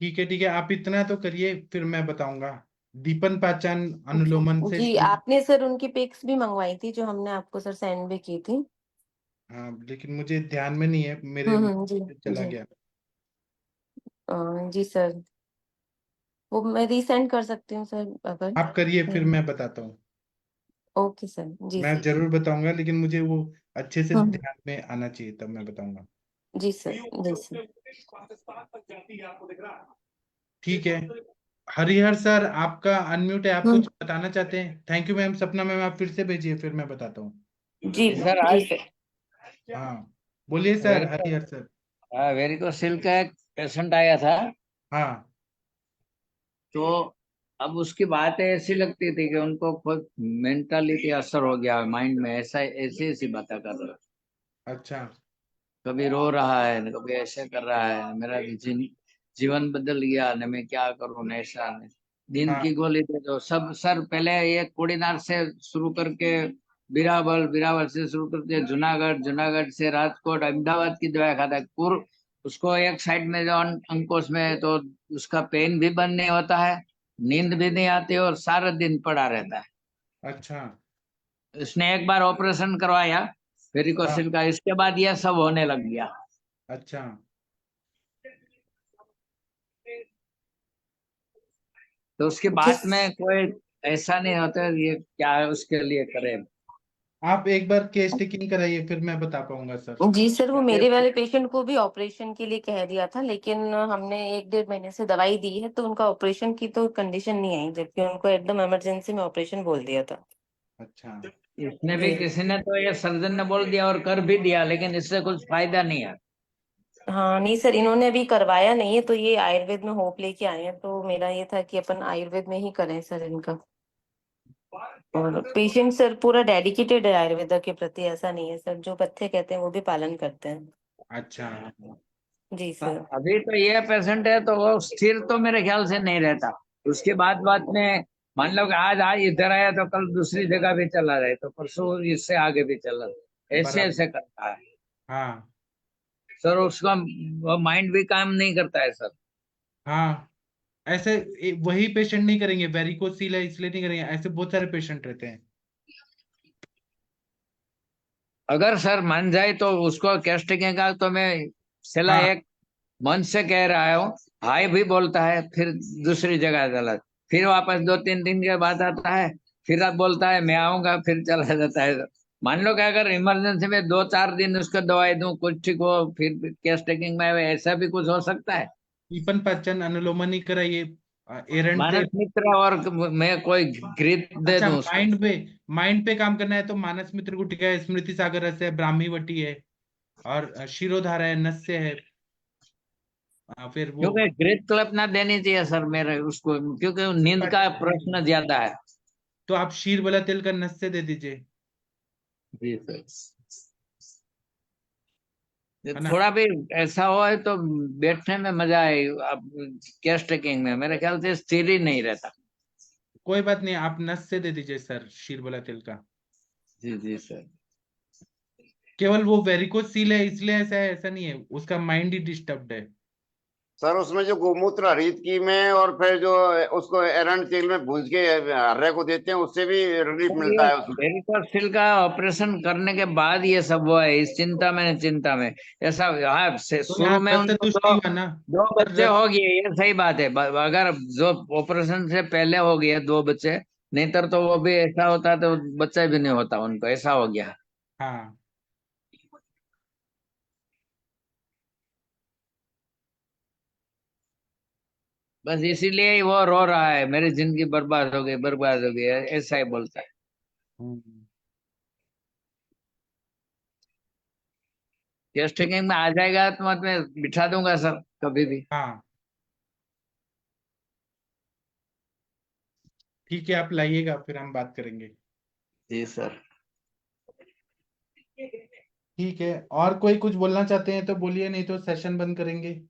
ठीक है, आप इतना तो करिए, फिर मैं बताऊंगा। दीपन पाचन अनुलोमन से जी, शुरू। आपने सर उनकी पिक्स भी मंगवाई थी जो हमने आपको सर सेंड भी की थी। हाँ, लेकिन मुझे ध्यान में नहीं है, मेरे जी चला जी। गया। जी सर, वो मैं रीसेंड कर सकती हूँ सर अगर। आप करिए, फिर मैं बताता हूँ। Okay sir. जी मैं सर। जरूर बताऊंगा, लेकिन मुझे वो अच्छे से हम्म, ध्यान में आना चाहिए, तब मैं बताऊंगा। जी सर। जी सर। ठीक है। हरिहर सर, आपका अनम्यूट है, आप हम्म, कुछ बताना चाहते हैं? Thank you ma'am. सपना मैम, आप फिर से भेजिए, फिर मैं बताता हूँ। जी सर जी आज सर। हाँ, बोलिए सर, हरिहर सर। वेरिकोसिल का एक पेशेंट आया था, हाँ तो अब उसकी बातें ऐसी लगती थी कि उनको खुद मेंटालिटी असर हो गया माइंड में, ऐसा ऐसी ऐसी बातें कर रहा है। अच्छा। कभी रो रहा है न कभी ऐसे कर रहा है, मेरा जीवन बदल गया न, मैं क्या करूं न, ऐसा न। नींद हाँ की गोली दे दो सब सर। पहले ये कोड़ीनार से शुरू करके बिरावल, बिरावल से शुरू करके जूनागढ़, जूनागढ़ से राजकोट, अहमदाबाद की दवा खाता है पूर्व। उसको एक साइड में जो अंकोश में है, तो उसका पेन भी बंद नहीं होता है, नींद भी नहीं आती और सारा दिन पड़ा रहता है। अच्छा। उसने एक बार ऑपरेशन करवाया हाँ वेरिकोसिल का, इसके बाद यह सब होने लग गया। अच्छा। तो उसकी जिस बात में कोई ऐसा नहीं होता, ये क्या है उसके लिए करे। आप एक बार केस टेकिंग कराइए, फिर मैं बता पाऊंगा सर। जी सर, वो मेरे वाले पेशेंट को भी ऑपरेशन के लिए कह दिया था, लेकिन हमने 1-1.5 महीने से दवाई दी है तो उनका ऑपरेशन की तो कंडीशन नहीं आई, जबकि उनको एकदम इमरजेंसी में ऑपरेशन बोल दिया था। अच्छा। इसने भी किसी ने तो ये सर्जन ने बोल दिया और कर भी दिया, लेकिन इससे कुछ फायदा नहीं है। हाँ नहीं सर, इन्होंने अभी करवाया नहीं है तो ये आयुर्वेद में होप लेके आए हैं, तो मेरा ये था कि अपन आयुर्वेद में ही करें सर इनका। और पेशेंट सर पूरा डेडिकेटेड है आयुर्वेद के प्रति, ऐसा नहीं है सर, जो पथ्य कहते हैं वो भी पालन करते हैं। अच्छा। जी सर। अभी तो ये पेशेंट है तो वो स्थिर तो मेरे ख्याल से नहीं रहता। उसके बाद में मान लो कि आज आज इधर आया तो कल दूसरी जगह भी चला जाए, तो परसों इससे आगे भी चला जाए, ऐसे बराबर। ऐसे करता है हाँ सर। उसका माइंड भी काम नहीं करता है सर। हाँ, ऐसे वही पेशेंट नहीं करेंगे, वेरिकोसील है इसलिए नहीं करेंगे, ऐसे बहुत सारे पेशेंट रहते हैं। अगर सर मान जाए तो उसको कैश टिकेगा, तो मैं सलाह हाँ एक मन से कह रहा हूँ। हाय भी बोलता है, फिर दूसरी जगह चला, फिर वापस 2-3 दिन के बाद आता है, फिर अब बोलता है मैं आऊंगा, फिर चला जाता है। मान लो कि अगर इमरजेंसी में 2-4 दिन उसको दवाई दूं कुछ ठीक हो, फिर केस टेकिंग में ऐसा भी कुछ हो सकता है। दीपन पाचन अनुलोमन ही कराइए। एरंड मानस मित्र और मैं कोई ग्रिप दे अच्छा, दूं उसको। माइंड पे काम करना है तो मानस मित्र गुटिका है, स्मृति सागर रस है, ब्राह्मी वटी है, और शिरोधारा है, नस्य है। फिर वो क्योंकि ग्रिप कल्पना देनी चाहिए सर मेरे उसको, क्योंकि नींद का प्रश्न ज्यादा है। तो आप शीर बला तेल का नस्य दे दीजिए, जी सर। है ना? थोड़ा भी ऐसा हो है तो बैठने में मजा आए। अब कैश टेकिंग में मेरे ख्याल से स्थिर ही नहीं रहता। कोई बात नहीं, आप नस्य दे दीजिए सर, शीर बला तेल का। जी जी सर। केवल वो वेरिकोज सील है इसलिए ऐसा है, ऐसा नहीं है, उसका माइंड ही डिस्टर्ब्ड है। सर उसमें जो गोमूत्र हरीत की में और फिर जो उसको एरंड तेल में भून के हर्रे को देते हैं, उससे भी रिलीफ सर मिलता ये है उसमें। वेरिकोसिल का ऑपरेशन करने के बाद ये सब हुआ है, इस चिंता में ऐसा। हाँ, तो शुरू यहाँ में रक्त उनको तुष्टि हुआ ना दो सर, बच्चे हो गए, ये सही बात है। अगर जो ऑपरेशन से पहले हो गए 2 बच्चे, नहीं तो वो भी ऐसा होता तो बच्चा भी नहीं होता उनको, ऐसा हो गया। हाँ बस इसीलिए ही वो रो रहा है, मेरी जिंदगी बर्बाद हो गई, बर्बाद हो गई, ऐसा ही बोलता है। हम्म। टेस्ट में आ जाएगा तो मैं बिठा दूंगा सर कभी भी। हाँ ठीक है, आप लाइएगा फिर हम बात करेंगे। जी सर। ठीक है, और कोई कुछ बोलना चाहते हैं तो बोलिए, नहीं तो सेशन बंद करेंगे।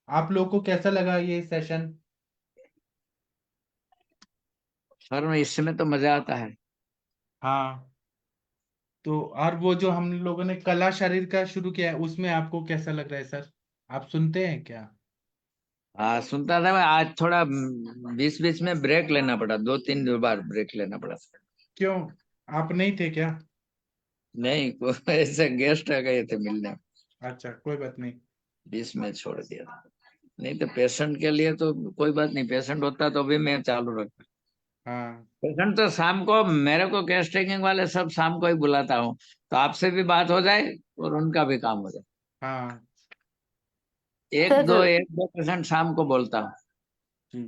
आप लोगों को कैसा लगा ये सेशन? सर इसमें तो मजा आता है। हाँ तो और वो जो हम लोगों ने कला शरीर का शुरू किया है, उसमें आपको कैसा लग रहा है सर? आप सुनते हैं क्या? हाँ सुनता था मैं, आज थोड़ा बीच बीच में ब्रेक लेना पड़ा, 2-3 बार ब्रेक लेना पड़ा। क्यों, आप नहीं थे क्या? नहीं ऐसे गेस्ट आ गए थे मिलने, अच्छा कोई बात नहीं। बीच में छोड़ दिया था। नहीं तो पेशेंट के लिए तो कोई बात नहीं, पेशेंट होता तो भी मैं चालू रखता। हाँ पेशेंट तो शाम को, मेरे को केस टेकिंग वाले सब शाम को ही बुलाता हूँ, तो आपसे भी बात हो जाए और उनका भी काम हो जाए। हाँ सर एक दो पेशेंट शाम को बोलता हूँ। जी।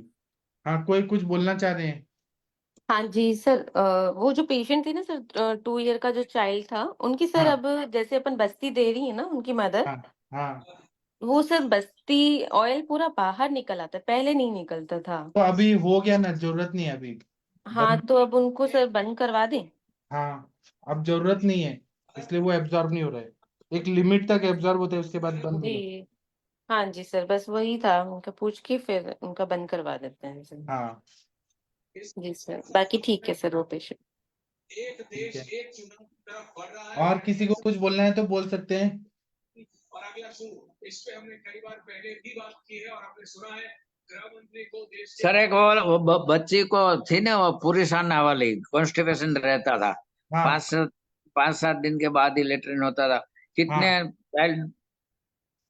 हाँ कोई कुछ बोलना चाह रहे हैं? हाँ जी सर, वो जो पेशेंट थी ना सर, 2 ईयर का जो चाइल्ड था, उनकी सर हाँ अब जैसे अपन बस्ती दे रही है ना उनकी मदर, हाँ हाँ। वो सर बस्ती ऑयल पूरा बाहर निकल आता है, पहले नहीं निकलता था। तो अभी हो गया ना, जरूरत नहीं है अभी। हाँ बंद। तो अब उनको सर बंद करवा दें। हाँ अब जरूरत नहीं है, इसलिए वो एब्जॉर्ब नहीं हो रहा है। एक लिमिट तक एब्जॉर्ब होता है, उसके बाद बंद हो जाता जी हाँ जी सर, बस वही था, उनका पूछ के फिर उनका बंद करवा देते हैं सर। है। हाँ जी सर, बाकी ठीक है सर वो पेशेंट। ठीक है, और किसी को कुछ बोलना है तो बोल सकते हैं। सर एक वो बच्ची को थी ना, वो पुरुषाना वाली कॉन्स्टिपेशन रहता था, हाँ 5-7 दिन के बाद ही लेटरिन होता था। कितने हाँ चाइल्ड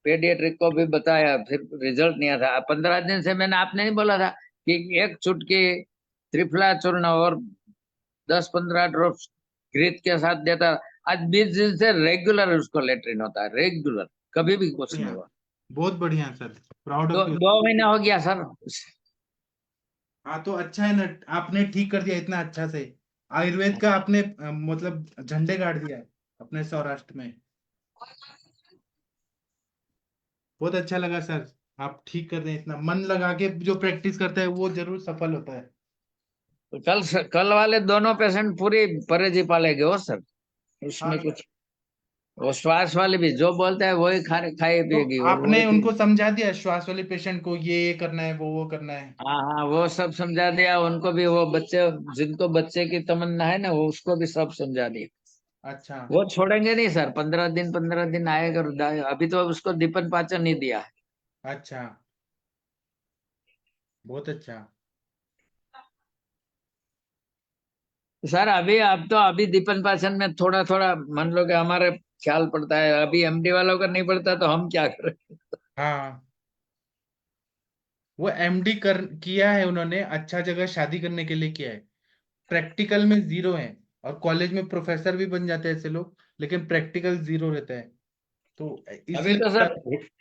पेडियाट्रिक को भी बताया, फिर रिजल्ट नहीं आया था। 15 दिन से मैंने, आपने नहीं बोला था कि एक चुटकी त्रिफला चूर्ण और 10-15 ड्रॉप्स घृत के साथ देता। आज 20 दिन से रेगुलर उसको लेटरिन होता है, रेगुलर, कभी भी कुछ नहीं बढ़िया, हुआ। बहुत बढ़िया सर, प्राउड दो ऑफ यू। 2 महीने हो गया सर। हाँ तो अच्छा है ना, आपने ठीक कर दिया इतना अच्छा से। आयुर्वेद का आपने मतलब झंडे गाड़ दिया है अपने सौराष्ट्र में। बहुत अच्छा लगा सर, आप ठीक कर रहे हैं, इतना मन लगा के जो प्रैक्टिस करता है वो जरूर सफल होता है। तो कल वाले दोनों पेशेंट पूरी परहेजी पालेंगे हो सर, हाँ उसमें कुछ। वो श्वास वाले भी जो बोलते हैं वही खाए तो पिएगी और आपने वही उनको पिएगी। समझा दिया श्वास वाले पेशेंट को, ये करना है वो करना है? हाँ हाँ, वो सब समझा दिया उनको भी, वो बच्चे जिनको बच्चे की तमन्ना है ना, वो उसको भी सब समझा दिया। अच्छा वो छोड़ेंगे नहीं सर, 15 दिन आएगा। अभी तो उसको दीपन पाचन नहीं दिया है। अच्छा, बहुत अच्छा। सर अभी अब तो अभी दीपन पाचन में थोड़ा थोड़ा मान लो कि हमारे ख्याल पड़ता है, अभी एमडी वालों का नहीं पड़ता तो हम क्या करें। हाँ वो एमडी कर किया है उन्होंने, अच्छा जगह शादी करने के लिए किया है। प्रैक्टिकल में जीरो है, और कॉलेज में प्रोफेसर भी बन जाते हैं ऐसे लोग, लेकिन प्रैक्टिकल जीरो रहता है, तो अभी इसलिए तो सर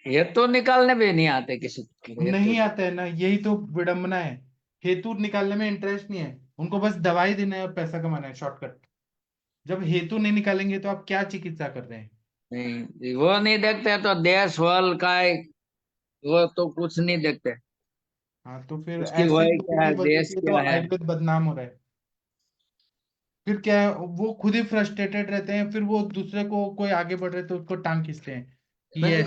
ये तो निकालने भी नहीं आते किसी को, ये तो। नहीं आता है ना, यही तो विडंबना है। हेतु निकालने में इंटरेस्ट नहीं है उनको, बस दवाई देना है और पैसा कमाना है, शॉर्टकट। जब हेतु नहीं निकालेंगे तो आप क्या चिकित्सा कर रहे हैं? नहीं वो नहीं देखते तो देश वल काय, वो तो कुछ नहीं देखते। हाँ तो फिर उसकी ऐसे वही लोगों क्या की है, वजह देश से तो क्या है। आयुर्वेद बदनाम हो रहा है। फिर क्या है, वो खुद ही फ्रस्ट्रेटेड रहते हैं, फिर वो दूसरे को कोई आगे बढ़ रहे तो उसको टांग खींचते हैं कि ये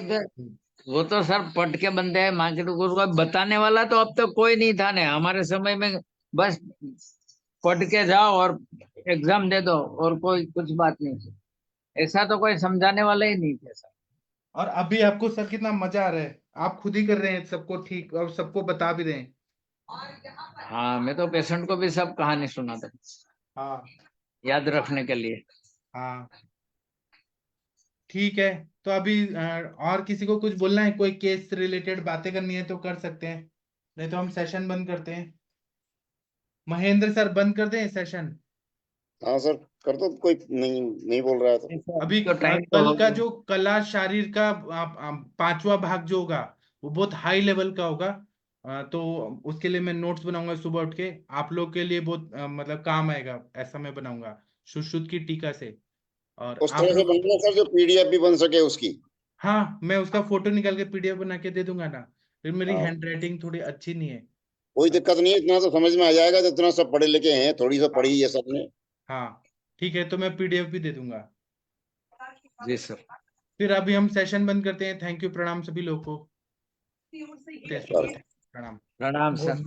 वो तो सर पट के बंदे हैं मार्केट को, उसको बताने वाला तो अब तक कोई नहीं था ना हमारे समय में। बस पढ़ के जाओ और एग्जाम दे दो, और कोई कुछ बात नहीं थी, ऐसा तो कोई समझाने वाला ही नहीं थे सर। और अभी आपको सर कितना मजा आ रहा है, आप खुद ही कर रहे हैं सबको ठीक और सबको बता भी रहे हैं? हाँ, मैं तो पेशेंट को भी सब कहानी सुनाता हूँ हाँ याद रखने के लिए। हाँ ठीक है। तो अभी और किसी को कुछ बोलना है, कोई केस रिलेटेड बातें करनी है तो कर सकते हैं, नहीं तो हम सेशन बंद करते हैं। महेंद्र सर बंद कर दें सेशन? हाँ सर, कर दो, कोई नहीं नहीं बोल रहा है तो। अभी तो टाइम तो कल हो का गया। जो कला शारीर का 5वां भाग जो होगा वो बहुत हाई लेवल का होगा। तो उसके लिए मैं नोट्स बनाऊंगा सुबह उठ के, आप लोग के लिए बहुत मतलब काम आएगा, ऐसा मैं बनाऊंगा सुश्रुत की टीका से। और उस आप तरह से लोग, बनना सर जो पीडीएफ भी बन सके उसकी। हाँ मैं उसका फोटो निकाल के पीडीएफ बना के दे दूंगा ना, फिर मेरी हाँ, हैंड राइटिंग थोड़ी अच्छी नहीं है। कोई दिक्कत नहीं है, इतना तो समझ में आ जाएगा, तो इतना सब पढ़े लिखे हैं, थोड़ी सा पढ़ी है सबने। हाँ ठीक है, तो मैं पीडीएफ भी दे दूंगा। जी सर। फिर अभी हम सेशन बंद करते हैं। थैंक यू, प्रणाम सभी लोग को। सर प्रणाम। प्रणाम सर।